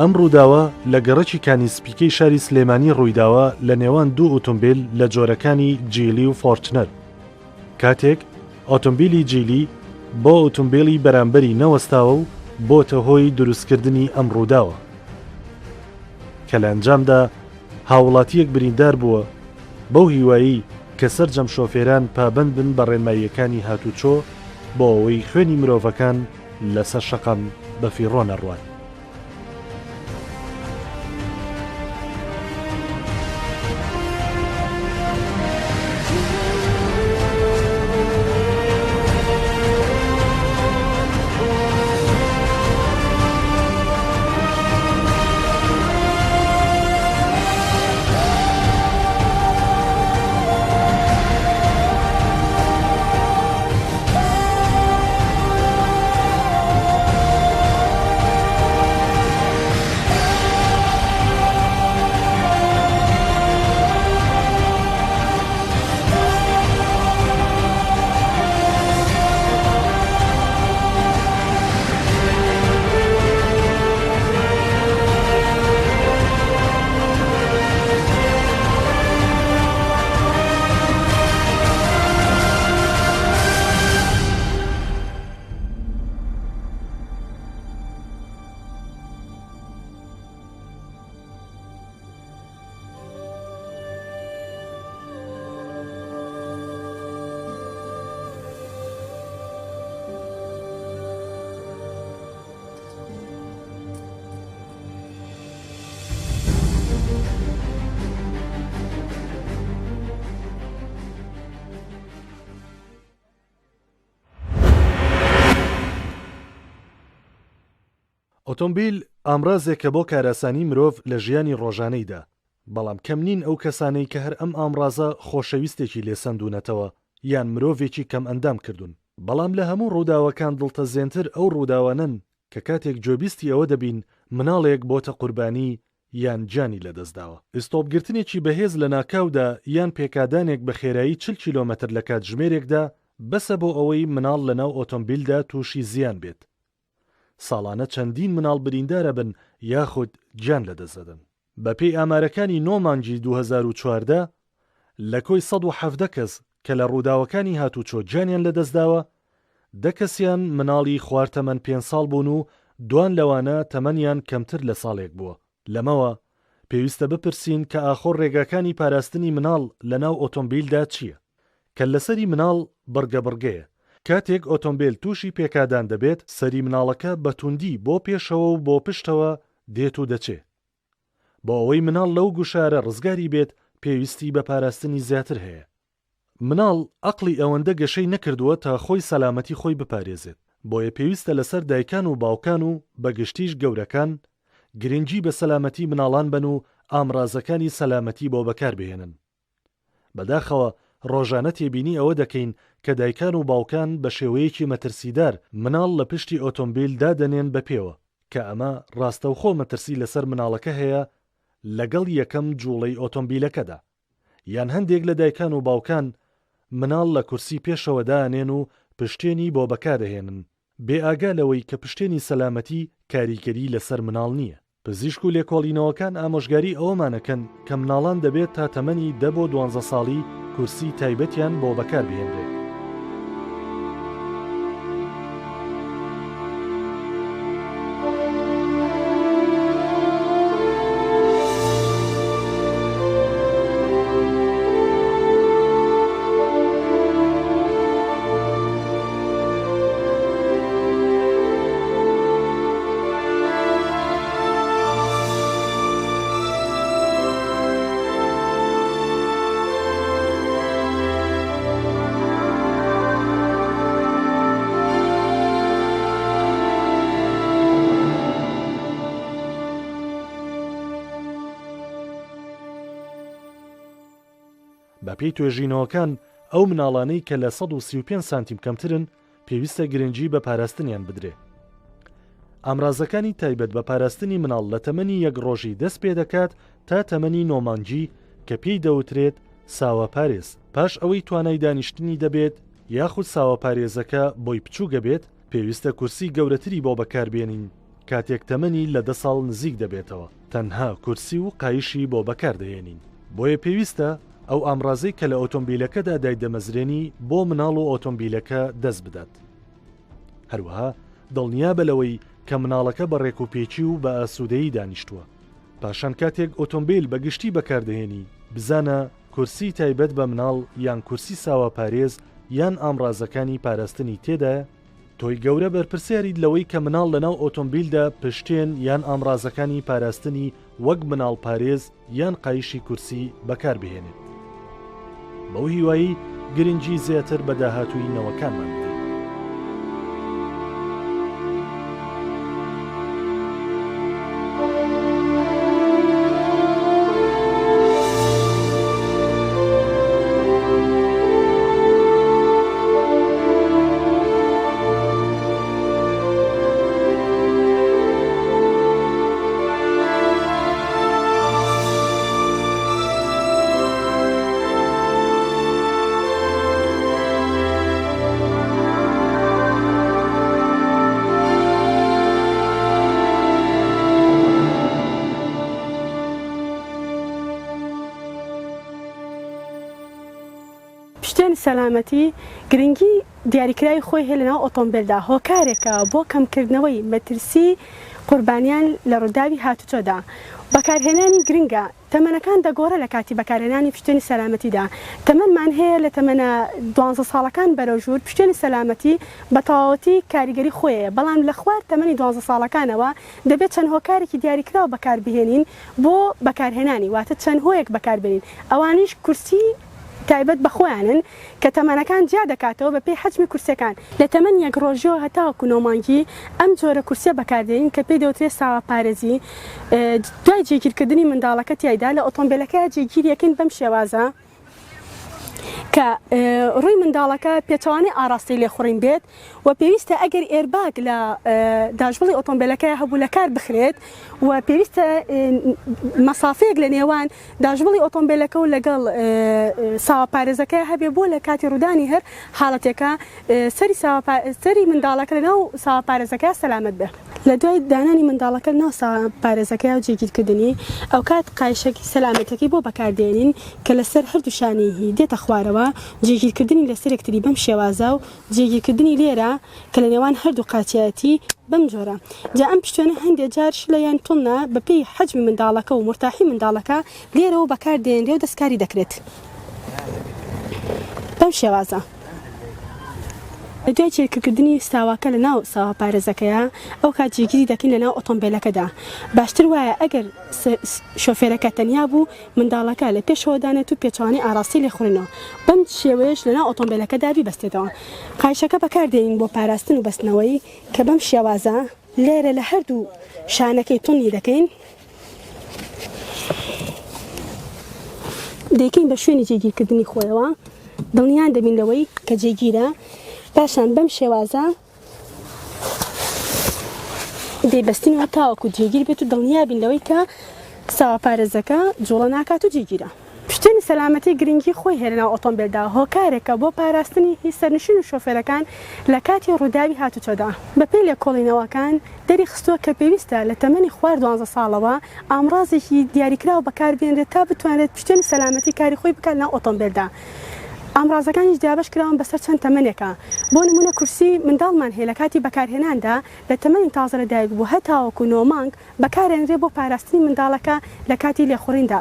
ئەم ڕووداوە لە گەڕەکی کانیسپیکەی شاری سلێمانی ڕوویداوە لە نێوان 2 ئۆتۆمبیل لە جۆرەکانی جیلی و فۆرچنەر. کاتێک ئۆتۆمبیلی جیلی بۆ ئۆتۆمبیلی بەرامبەری نەوەستاوە و بۆتە هۆی دروستکردنی ئەم ڕووداوە کە لە ئەنجامدا هاوڵاتیەک بریندار بووە بەو هیوایی کە سەرجەم شۆفێران پابەند بن بە ڕێنماییەکانی هاتوچۆ بۆ ئەوەی خوێنی مرۆڤەکان لەسەر شەقام بەفیڕۆ نەڕوان. ئۆتۆمبیل ئامڕازێکە بۆ کارەسانی مرۆڤ لە ژیانی ڕۆژانەیدا، بەڵام کەم نین ئەو کەسانەی کە هەر ئەم ئامڕازە خۆشەویستێکی لێسەندونەتەوە یان مرۆڤێکی کەم ئەندام کردوون. بەڵام لە هەموو ڕووداوەکان دڵتەزێنتر ئەو ڕووداوانن کە کاتێک جۆبیستی ئەوە دەبین مناڵێک بۆتە قوربانی یان جانی لەدەستداوە. ئستۆپگرتنێکی بەهێز لە ناکاودا یان پێکادانێک بە خێرایی 40 کیلۆمەتر لە کاتژمێرێکدا بەسە بۆ ئەوەی مناڵ لەناو ئۆتۆمبیلدا تووشی زیان بێت. ساڵانە چەندین مناڵ بریندارە بن یاخود گیان لەدەستدەدەن. بەپێی ئامارەکانی نۆمانجی 2014 لە کۆی 117 کەس کە لە ڕووداوەکانی هاتوچۆ گیانیان لەدەستداوە، 10 کەسیان مناڵی خواردتەمەن 5 ساڵ بوون و دوان لەوانە تەمەنیان کەمتر لە ساڵێک بووە. لەمەوە پێویستە بپرسین کە ئاخۆر ڕێگاکانی پاراستنی مناڵ لەناو ئۆتۆمبیلدا چییە؟ کە لەسەری مناڵ بڕگەبڕگەیە. کاتێک ئۆتۆمبیل تووشی پێکادان دەبێت، سەری مناڵەکە بە توندی بۆ پێشەوە و بۆ پشتەوە دێت و دەچێت. بۆ ئەوەی مناڵ لەو گوشارە ڕزگاری بێت پێویستی بە پاراستنی زیاتر هەیە. مناڵ عەقڵی ئەوەندە گەشەی نەکردووە تا خۆی سەلامەتی خۆی بپارێزێت. بۆیە پێویستە لەسەر دایکان و باوکان و بەگشتیش گەورەکان گرنگی بە سەلامەتی مناڵان بن و ئامڕازەکانی سەلامەتی بۆ بەکاربهێنن. بەداخەوە ڕۆژانە تێبینی ئەوە دەکەین کە دایکان و باوکان بە شێوەیەکی مەترسیدار مناڵ لە پشتی ئۆتۆمبیل دادەنێن بە پێوە، کە ئەمە ڕاستەوخۆ مەترسی لەسەر مناڵەکە هەیە لەگەڵ یەکەم جوڵەی ئۆتۆمبیلەکەدا. یان هەندێک لە دایکان و باوکان مناڵ لە کورسی پێشەوە دانێن و پشتێنی بۆ بەکارهێنن، بێئاگا لەوەی کە پشتێنی سەلامەتی کاریگەری لەسەر مناڵ نییە. پزیشک و لێکۆڵینەوەکان ئامۆژگاری ئەوەمانەکەن کە مناڵان دەبێت تا تەمەنی 10 بۆ 12 ساڵی کورسی تایبەتیان بۆ بەکاربهێنرێت. بەپێی توێژینەوەکان ئەو مناڵانەی کە لە 135 سانتیم کەمترن پێویستە گرنگی بە پاراستنیان بدرێ. ئامرازەکانی تایبەت بە پاراستنی مناڵ لە تەمەنی 1 ڕۆژی دەست پێ دەکات تا تەمەنی نۆمانجی کە پێی دەوترێت ساوەپارێز. پاش ئەوەی توانای دانیشتنی دەبێت یاخود ساوەپارێزەکە بۆی بچوو گەبێت، پێویستە کورسی گەورەتری بۆ بەکاربێنین کاتێک تەمەنی لە 10 ساڵ نزیک دەبێتەوە. تەنها کورسی و قایشی بۆ بەکاردەهێنین. بۆیە پێویستە ئەو ئامڕازەی کە لە ئۆتۆمبیلەکەدا دایدەمەزرێنی بۆ مناڵ و ئۆتۆمبیلەکە دەست بدات. هەروەها دڵنیا بەلەوەی کە مناڵەکە بە ڕێکوپێکی و بە ئاسوودەیی دانیشتووە. پاشان کاتێک ئۆتۆمبیل بەگشتی بەکاردەهێنی بزانە کورسی تایبەت بە مناڵ یان کورسی ساوەپارێز یان ئامڕازەکانی پاراستنی تێدایە. تۆی گەورە بەرپرسیاریت لەوەی کە مناڵ لەناو ئۆتۆمبیلدا پشتێن یان ئامڕازەکانی پاراستنی وەک مناڵ پارێز یان قایشی کورسی بەکاربهێنێت. بەو هیوایی گرنگی زیاتر بە داهاتووی نەوەکانمان بدەین. سەلامەتی گرنگی دیاریکراوی خۆی هەیە لەناو ئۆتۆمبیلدا هۆکارێکە بۆ کەمکردنەوەی مەترسی قوربانیان لە ڕووداوی هاتوچۆدا. بەکارهێنانی گرنگە تەمەنەکان دەگۆڕە لە کاتی بەکارهێنانی پشتێنی سەلامەتیدا. تەمەنمان هەیە لە تەمەنە 12 ساڵەکان بەرەوژوور پشتێنی سەلامەتی بە تەواوەتی کاریگەری خۆیە، بەڵام لە خوار تەمەنی 12 ساڵەکانەوە دەبێت چەند هۆکارێکی دیاریکراوە بەکاربهێنین بۆ بەکارهێنانی، واتە چەند هۆیەک بەکاربێنین. ئەوانیش کورسی تایبەت بەخۆیانن کە تەمەنەکان جیا دەکاتەوە بە پێی حەجمی کورسەکان لە تەمەن یەک ڕۆژەوە هەتاوەکو نۆمانگی ئەم جۆرە کورسە بەکاردێنین کە پێی دەوترێت ساوا پارێزی دوای جێگیرکردنی منداڵەکە تیایدا لە ئۆتۆمبیلەکە جێگیریەکەن بەم شێوازە کە ڕووی منداڵەکە پێچوانی ئاراستی لێخوڕین بێت و پێویستە ئەگەر ئێرباگ لە داژبڵی ئۆتۆمبیلەکە هەبوو لە کار بخرێت و پێویستە مەسافەیەک لە نێوان داژبڵی ئۆتۆمبیلەکە و لەگەڵ ساوا پارێزەکە هەبێ بۆ لە کاتی ڕوودانی هەر حاڵەتێکە سەری منداڵەکە لەناو ساوا پارێزەکە سەلامەت بێت لە دوای دانانی منداڵەکە ناو ساوا پارێزەکە و جێگیرکردنی ئەو کات قایشێکی سەلامەتەکەی بۆ بەکاردێنین کە لەسەر هەردوو شانێهی دێتە خوارەوە جێگیرکردنی لەسەر یەکتری بەم شێوازە و جێگیرکردنی لێرە کە لە نێوان هەردوو قاچایەتی بەم جۆرە جا ئەم پشتوانە هەندێک جارش لە یان تڵنا بە پێی حەجمی منداڵەکە و مرتاحی منداڵەکە لێرەوە بەکاردێنرێ و دەستکاری دەکرێت بەم شێوازە دوای چێرکردنی ساواکە لە ناو ساوا پارێزەکەیە ئەو کات جێگیری دەکەین لە ناو ئۆتۆمبیلەکەدا باشتر وایە ئەگەر شۆفێرەکە تەنیا بوو منداڵەکە لە پێشەوەدانێت و پێچوانی ئاراستی لێخوڕنەوە بەم شێوەیەش لە ناو ئۆتۆمبیلەکەدا بیبەستێتەوە قایشەکە بەکاردێنین بۆ پاراستن و بەستنەوەی کە بەم شێوازە لێرە لە هەردوو شانەکەی تونی دەکەین دەکەین بە شوێنی جێگیرکردنی خۆیەوە دڵنیان دەبین لەوەی کە جێگیرە پاشان بەم شێوازە دەیبەستینەوە تاوەکو جێگیر بێت و دڵنیابین لەوەی کە ساوا پارێزەکە جوڵە ناکات و جێگیرە پشتێنی سەلامەتی گرنگی خۆی هێرە ناو ئۆتۆمبیلدا هۆکارێکە بۆ پاراستنی هی سەرنشین و شۆفێرەکان لە کاتی ڕووداوی هاتوچۆدا بەپێی لێکۆڵینەوەکان دەری خستووە کە پێویستە لە تەمەنی خوار 12 ساڵەوە ئامڕازێکی دیاریکراوە بەکاربێنرێت تا بتوانێت پشتێنی سەلامەتی کاری خۆی بکات ناو ئۆتۆمبیلدا ئامڕازەکانیش جیابەش کراون بەسەر چەند تەمەنێکە بۆ نمونە کورسی منداڵمان هەیە لە کاتی بەکارهێناندا لە تەمەنی تازە لەدایک بوو هەتاوەکو 9 مانگ بەکارێنرێت بۆ پاراستنی منداڵەکە لە کاتی لێخوڕیندا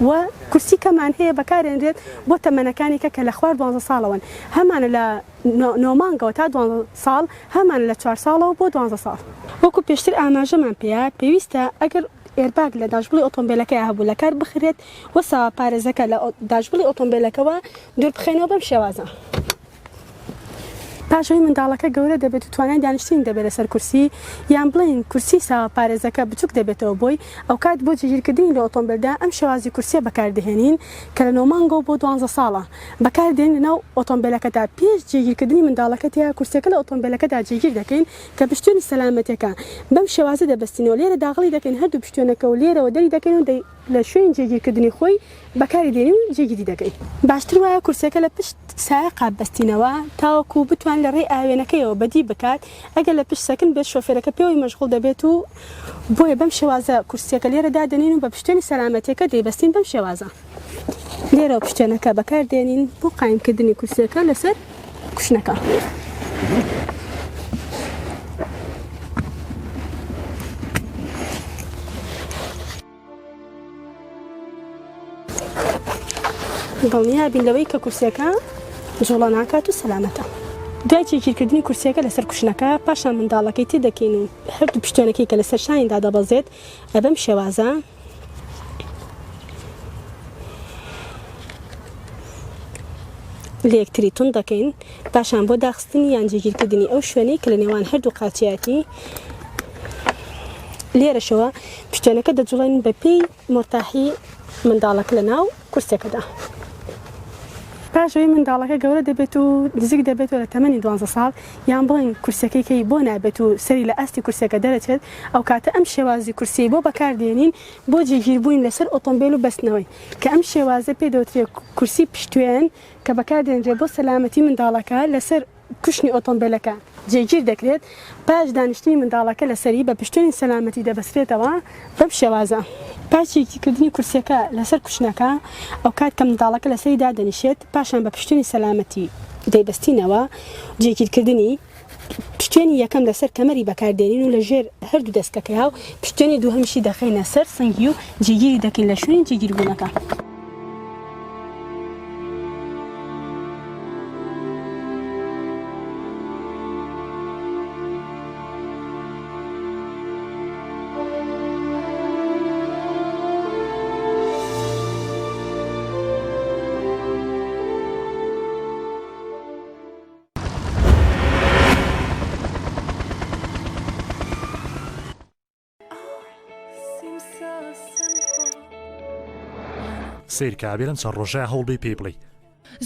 و کورسی کەمان هەیە بەکارێنرێت بۆ تەمەنەکانێکە کە لە خوار 12 ساڵەوەن هەمانە لە 9 مانگەوە تا 12 ساڵ هەمان لە 4 ساڵەوە بۆ 12 ساڵ وەکو پێشتر ئاماژەمان پێیا پێویستە ئەگەر ئێرباگ لە داژبڵی ئۆتۆمبیلەکەی هەبوو لە کار بخرێت و ساوا پارێزەکە لە داژبڵی ئۆتۆمبیلەکەەوە دوور بخێنەوە بەم شێوازە پاشەوەی منداڵەکە گەورە دەبێت و توانای دانیشتین دەبێت لەسەر کورسی یان بڵین کورسی ساوا پارێزەکە بچووک دەبێتەوە بۆی ئەو کات بۆ جێگیرکردنی لە ئۆتۆمبیلدا ئەم شێوازی کورسیە بەکاردەهێنین کە لە 9 مانگەوە بۆ 12 ساڵە بەکاردێن لەناو ئۆتۆمبیلەکەدا پێش جێگیرکردنی منداڵەکە تیا کورسەکە لە ئۆتۆمبیلەکەدا جێگیر دەکەین کە پشتێنی سەلامەتیەکە بەم شێوازە دەبەستینەوە لێرە داغڵی دەکەین هەردوو پشتێنەکە و لێرەوە دەری دەکەین و لە شوێن جێگیرکردنی خۆی بەکاری دێنین و جێگیری دەکەین باشتر وایە کورسەکە لە پشت سایە قاببەستینەوە تاوەکو بتوان لە ڕێی ئاوێنەکەیەوە بەدی بکات ئەگەر لە پشت سەکن بێت شۆفێرەکە پێوەی مەشغوڵ دەبێت و بۆیە بەم شێوازە کورسیەکە لێرە دادەنین و بە پشتێنی سەلامەتیەکە دەیبەستین بەم شێوازە لێرەوە پشتێنەکە بەکاردێنین بۆ قایمکردنی کورسیەکە لەسەر کوشنەکە دڵنیابین لەوەی کە کورسەکە جوڵە ناکات و سەلامەتە دوای جێگیرکردنی کورسەکە لەسەر کوشنەکە پاشان منداڵەکەی تێ دەکەین و هەردوو پشتێنەکەی کە لەسەر شانیدا دەبەزێت بەم شێوازە لە یەکتری تون دەکەین پاشان بۆ داخستنی یان جێگیرکردنی ئەو شوێنەی کە لە نێوان هەردوو قاچیاتی لێرەشەوە پشتێنەکە دەجوڵێن بە پێی مرتاحی منداڵەکە لە ناو کورسەکەدا پاشەوەی منداڵەکە گەورە دەبێت و نزیک دەبێت و لە تەمەنی 12 ساڵ یان بڵین کورسەکەی بۆ نابێت و سەری لە ئاستی کورسەکە دەرەچێت ئەو کاتە ئەم شێوازی کورسی بۆ بەکاردێنین بۆ جێگیربووین لەسەر ئۆتۆمبیل و بەستنەوەی کە ئەم شێوازە پێ دەوترێت کورسی پشتوێن کە بەکاردێنرێت بۆ سەلامەتی منداڵەکە لەسەر کوشنی ئۆتۆمبیلەکە جێگیر دەکرێت پاش دانیشتنی منداڵەکە لەسەری بە پشتێنی سەلامەتی دەبەسترێتەوە بەم شێوازە پاشێکیکردنی کورسەکە لەسەر کوشنەکە ئەو کات کە منداڵەکە لەسەری دادەنیشێت پاشان بە پشتێنی سەلامەتی دەیبەستینەوە جێگیرکردنی پشتێنی یەکەم لەسەر کەمەری بەکاردێنین و لە ژێر هەردوو دەستکەکەیە و پشتێنی دووهەمیشی دەخینە سەر سنگی و جێگیری دەکەین لە شوێنی جێگیربوونەکە سیرکابێرن چەند ڕۆژەیە هەوڵبی پێ بڵێ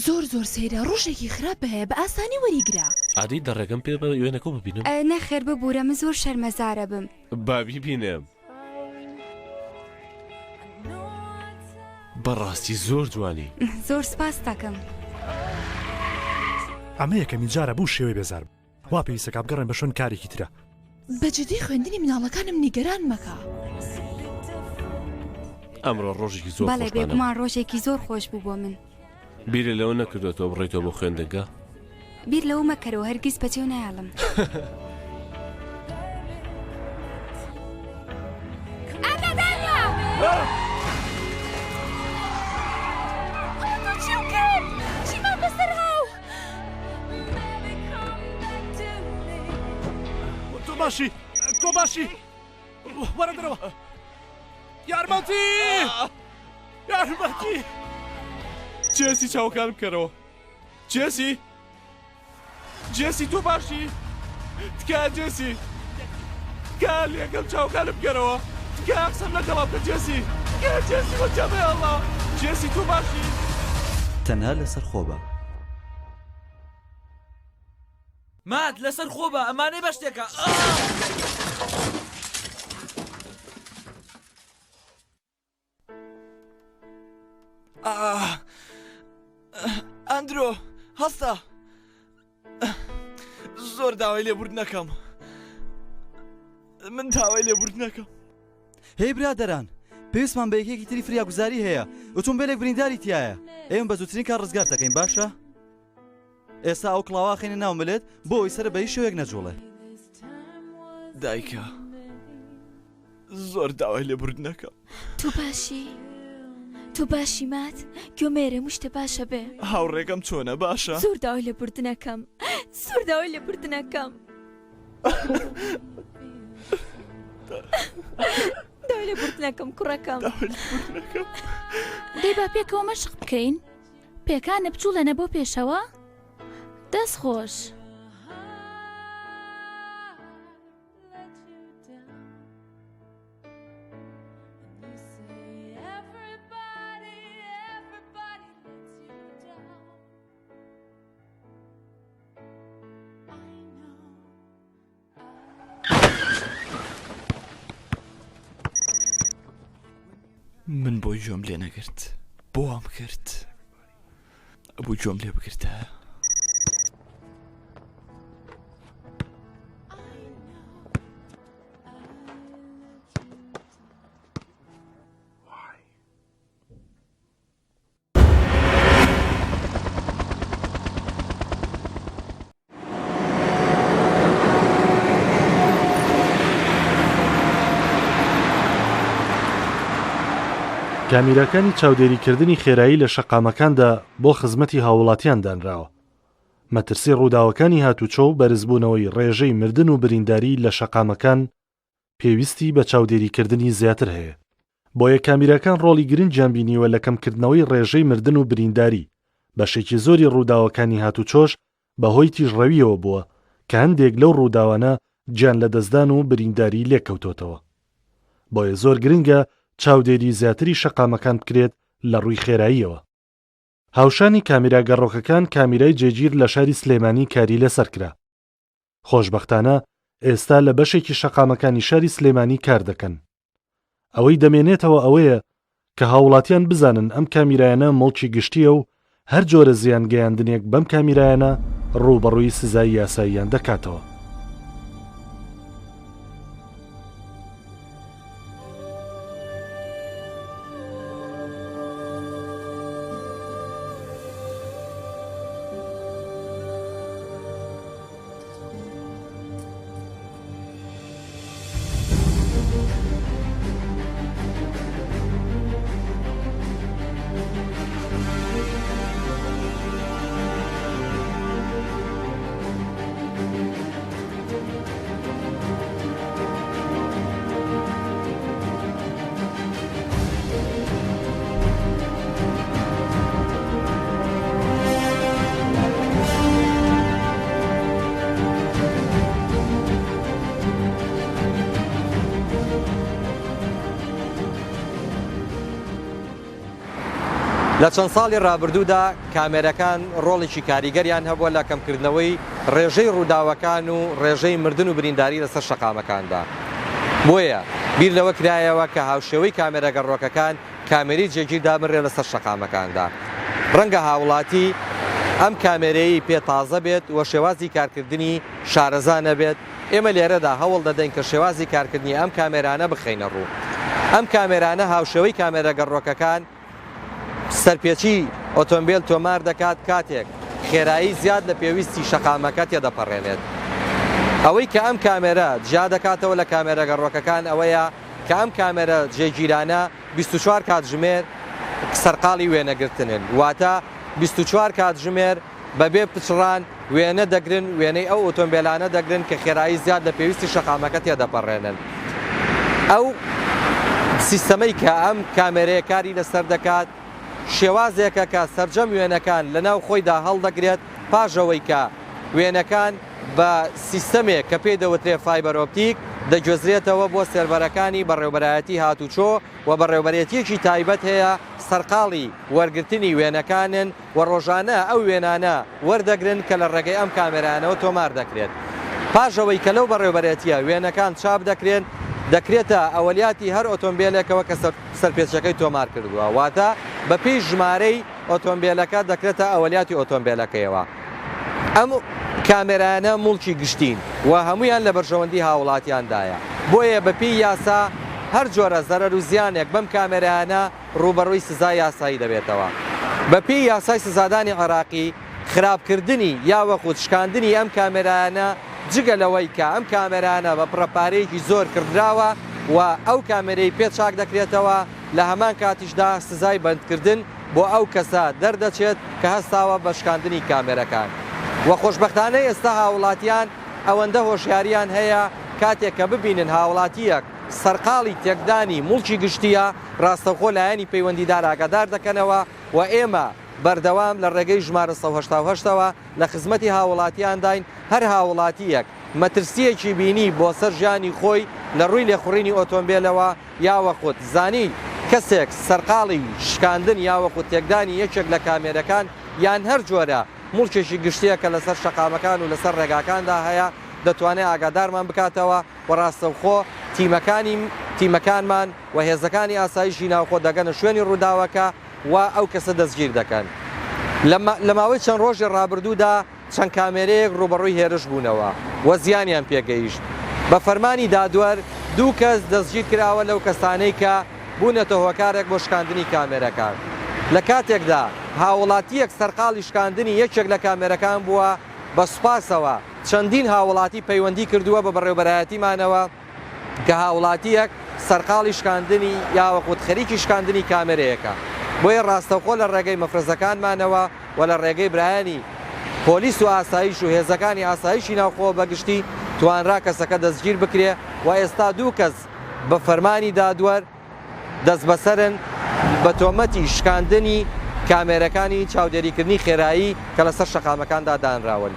زۆر سەیرە ڕۆژێکی خراپ هەیە بە ئاسانی وەریگرا عادی دەڕێگەم پێ بە وێنەکە ببینم نەخێر ببوورە من زۆر شەرمەزارە بم بابی بینم بەڕاستی زۆر جوانی زۆر سپاس دەکەم ئەمە یەکەمین جارە بوو شێوەی بێزارم وا پێویستە کابگەڕێن بە شوێن کارێکی ترە بەجددی خوێندنی مناڵەکانم نیگەران مەکە ئەمڕۆ ڕۆژێکی زۆر بەڵێ بێگومان ڕۆژێکی زۆر خۆش بوو بۆ من بیرە لەوە نەکردوێتەوە بڕێتەوە بۆ خوێندنگە بیر لەوە مەکەرەوە هەرگیز بەجێو نایڵم تۆ باشی وەرە دەرەوە یارمەتی جێسی چاوەکان بکەرەوە جێسی تۆ باشی تکا جێسی تکا لێکەم چاوەکان بکەرەوە تکا قسەم لەگەڵا بکە جێسی وەجەبێ ئەڵڵا جێسی تۆ باشی تەنها لەسەر خۆبە مات لەسەر خۆبە ئەمانەی بە شتێکە ئەندرۆ هەستا زۆر داوای لێبوردنەکەم من داوای لێبوردنەکەم هەی برادەران پێویستمان بە یەکێکی تری فریاگوزاری هەیە ئۆتۆمبیلێک برینداری تایە ئێمە بە زووترین کار ڕزگار دەکەین باشە ئێستا ئەو کڵاوا خێنە ناو ملێت بۆ ئەوی سەر بەهی شێوەیەک نەجوڵێ دایکە زۆر داوای لێبوردنەکەم تو باشی مات گوێمێرە شتە باشە بێ هاوڕێکەم چۆنە باشە زۆر داوای لێبوردنەکەم داوای لێبوردنەکەم کوڕەکەم دەی با پێکەوە مەشق بکەین پێکانە بچوڵێنە بۆ پێشەوە دەست خۆش من بۆی جۆم لێ نەگرت بۆ وام کرد بوو جۆم لێ بگرتە کامیراکانی چاودێریکردنی خێرایی لە شەقامەکاندا بۆ خزمەتی هاوڵاتیان دانراوە. مەترسی ڕووداوەکانی هاتوچۆ و بەرزبوونەوەی ڕێژەی مردن و برینداری لە شەقامەکان پێویستی بە چاودێریکردنی زیاتر هەیە. بۆیە کامیراکان ڕۆڵی گرنگیان بینیوە لە کەمکردنەوەی ڕێژەی مردن و برینداری. بەشێکی زۆری ڕووداوەکانی هاتوچۆش بەهۆی تیژڕەویەوە بووە کە هەندێک لەو ڕووداوانە گیان لە دەستدان و برینداری لێکەوتۆتەوە. بۆیە زۆر گرنگە چاودێری زیاتری شەقامەکان بکرێت لە ڕووی خێراییەوە. هاوشانی کامیرا گەڕۆکەکان کامیرای جێگیر لە شاری سلێمانی کاری لەسەر کرا. خۆشبەختانە ئێستا لە بەشێکی شەقامەکانی شاری سلێمانی کار دەکەن. ئەوەی دەمێنێتەوە ئەوەیە کە هاوڵاتیان بزانن ئەم کامیرایانە مڵکی گشتیە و هەر جۆرە زیان گەیاندنێک بەم کامیرایانە ڕووبەڕووی سزای یاساییان دەکاتەوە. لە چەند ساڵی ڕابردوودا کامێرەکان ڕۆڵێکی کاریگەریان هەبووە لە کەمکردنەوەی ڕێژەی ڕووداوەکان و ڕێژەی مردن و برینداری لەسەر شەقامەکاندا. بۆیە بیر لەوە کرایەوە کە هاوشێوەی کامێرە گەڕۆکەکان کامێری جێگیردا بڕێ لەسەر شەقامەکاندا. ڕەنگە هاوڵاتی ئەم کامێرەی پێتازە بێت و شێوازی کارکردنی شارەزانە بێت. ئێمە لێرەدا هەوڵ دەدەین کە شێوازی کارکردنی ئەم کامێرانە بخەینە ڕوو. ئەم کامێرانە هاوشێوەی کامێرە گەڕۆکەکان سەرپێچی ئۆتۆمبیل تۆمار دەکات کاتێک خێرایی زیاد لە پێویستی شەقامەکە تێدەپەڕێنێت. ئەوەی کە ئەم کامێرە جیا دەکاتەوە لە کامێرە گەڕۆکەکان ئەوەیە کە ئەم کامێرە جێگیرانە 24 کاتژمێر سەرقاڵی وێنەگرتنن، واتە 24 کاتژمێر بەبێ پچڕان وێنە دەگرن، وێنەی ئەو ئۆتۆمبیلانە دەگرن کە خێرایی زیاد لە پێویستی شەقامەکە تێدەپەڕێنن. ئەو سیستەمەی کە ئەم کامێرەیە کاری لەسەر دەکات شێوازێکە کە سەرجەم وێنەکان لەناو خۆیدا هەڵدەگرێت پاژەوەی کە وێنەکان بە سیستەمێک کە پێی دەوترێت فایبەر ئۆپتیک دەگوێزرێتەوە بۆ سێرڤەرەکانی بەڕێوەبەرایەتی هاتوچۆ و بەڕێوەبەرێتیەکی تایبەت هەیە سەرقاڵی وەرگرتنی وێنەکانن و ڕۆژانە ئەو وێنانە وەردەگرن کە لە ڕێگەی ئەم کامێرانەوە تۆمار دەکرێت. پاژەوەی کە لەو بەڕێوەبەرێتیە وێنەکان چاپ دەکرێن دەکرێتە ئەوەلیاتی هەر ئۆتۆمبیلێکەوە کە سەرپێچەکەی تۆمار کردووە، واتە بە پێی ژمارەی ئۆتۆمبیلەکە دەکرێتە ئەوەلیاتی ئۆتۆمبیلەکەیەوە. ئەم کامێرانە موڵکی گشتین و هەمویان لە بەرژەوەندی هاوڵاتیاندایە، بۆیە بە پێی یاسا هەر جۆرە زەرەر و زیانێک بەم کامێرانە ڕوبەڕووی سزای یاسایی دەبێتەوە. بە پێی یاسای سزادانی عێراقی خراپکردنی یا وەخود شکاندنی ئەم کامێرانە جگە لەوەی کە ئەم کامێرانە بە پڕەپارەیەکی زۆر کردراوە و ئەو کامێرەی پێ چاک دەکرێتەوە لە هەمان کاتیشدا سزای بەندکردن بۆ ئەو کەسە دەردەچێت کە هەستاوە بە شکاندنی کامێرەکان. وە خۆشبەختانەی ئێستا هاوڵاتیان ئەوەندە هۆشیاریان هەیە کاتێک کە ببینن هاوڵاتیەک سەرقاڵی تێکدانی موڵکی گشتیە ڕاستەوخۆ لایەنی پەیوەندیدار ئاگادار دەکەنەوە و ئێمە بەردەوام لە ڕێگەی ژمارە 1970ەوە لە خزمەتی هاوڵاتیان داین هەر هاوڵاتیەک مەترسیەکی بینی بۆ سەر ژیانی خۆی لە ڕووی لێخوڕینی ئۆتۆمبیلەوە یاوەخۆت زانی کەسێک سەرقاڵی شکاندن یاوەخۆت تێکدانی یەکێک لە کامێرەکان یان هەر جۆرە موڵکێکی گشتیە کە لەسەر شەقامەکان و لەسەر ڕێگاکاندا هەیە دەتوانێت ئاگادارمان بکاتەوە و ڕاستەوخۆ تیمەکانمان و هێزەکانی ئاسایشی ناوخۆ دەگەنە شوێنی ڕووداوەکە و ئەو کەسە دەستگیر دەکەن. لە ماوەی چەند ڕۆژی ڕابردوودا چەند کامێرەیەک ڕوبەڕووی هێرش بوونەوە و زیانیان پێگەیشت. بە فەرمانی دادوەر 2 کەس دەستگیر کراوە لەو کەسانەی کە بوونەتە هۆکارێک بۆ شکاندنی کامێرەکان. لە کاتێکدا هاوڵاتیەک سەرقاڵی شکاندنی یەکێک لە کامێرەکان بووە بە سوپاسەوە چەندین هاوڵاتی پەیوەندی کردووە بە بەڕێوەبەرایەتیمانەوە کە هاوڵاتیەک سەرقاڵی شکاندنی یاوەخۆت خەریکی شکاندنی کامێرەیەەکە. بۆیە ڕاستەوخۆ لە ڕێگەی مەفرەزەکانمانەوە و لە ڕێگەی برایانی پۆلیس و ئاسایش و هێزەکانی ئاسایشی ناوخۆ بەگشتی توانرا کەسەکە دەستگیر بکرێ و ئێستا 2 کەس بە فەرمانی دادوەر دەست بەسەرن بە تۆمەتی شکاندنی کامێرەکانی چاودێریکردنی خێرایی کە لەسەر شەقامەکاندا دانراون.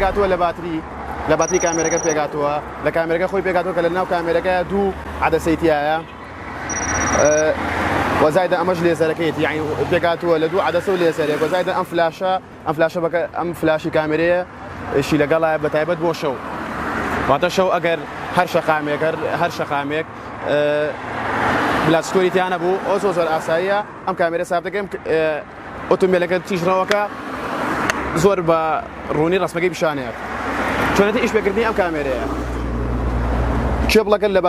پێگاتووە لە باتری کامێرەکە پێگاتووە لە کامێرەکە خۆی پێگاتووە کە لە ناو کامێرەکە دوو عەدەسەیتیایە وەزایدە ئەمەش لێزەرەکەیت یعنی پێگاتووە لە دوو عەدەسە و لێزەرێک وەزایدە ئەم فلاشی کامێرەیە شی لەگەڵایە بەتایبەت بۆ شەو واتە شەو ئەگەر هەر شەقامێک بلاتسکۆری تیانە بوو ئەو زۆر ئاساییە ئەم کامێرە ساب دەکەم ئۆتۆمبیلەکە تیژڕەوەکە زۆر بە ڕوونی ڕسمەکەی پیشانەیە چۆنێتی ئیشپێکردنی ئەم کامێرەیە کێبڵەکە لە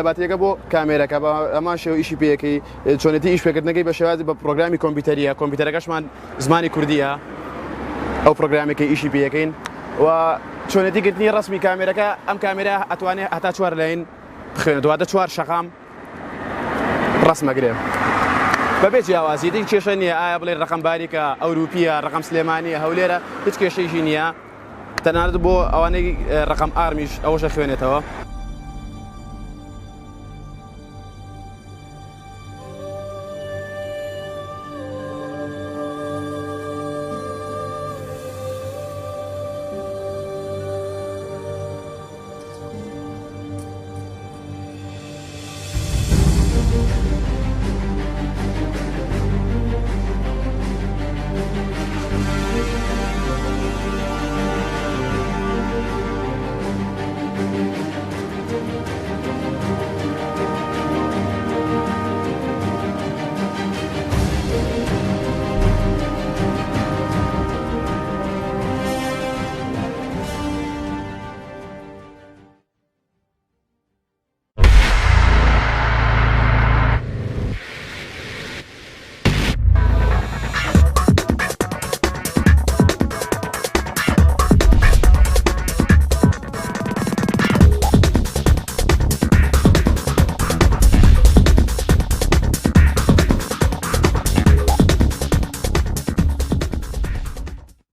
باتریەکە بۆ کامێرەکە بە ئەمان شێوە ئیشی پێەکەی چۆنێتی ئیشپێکردنەکەی بە شێوازی بە پرۆگرامی کۆمپیوتەریە کۆمپیوتەرەکەشمان زمانی کوردیە ئەو پرۆگرامێکی ئیشی پێەکەین و چۆنێتی گرتنی ڕسمی کامێرەکە ئەم کامێرە ئەتوانێت هەتا 4 لەین بخوێنێت دواتە 4 شەقام ڕسمەگرێ بەبێ جیاوازی دیک کێشە نییە ئایا بڵێ ڕقم باریکە ئەوروپیە ڕقم سلێمانیە هەولێرە هیچ کێشەیشی نییە تەنانەت بۆ ئەوانەی ڕقم ئارمیش ئەوەشە خوێنێتەوە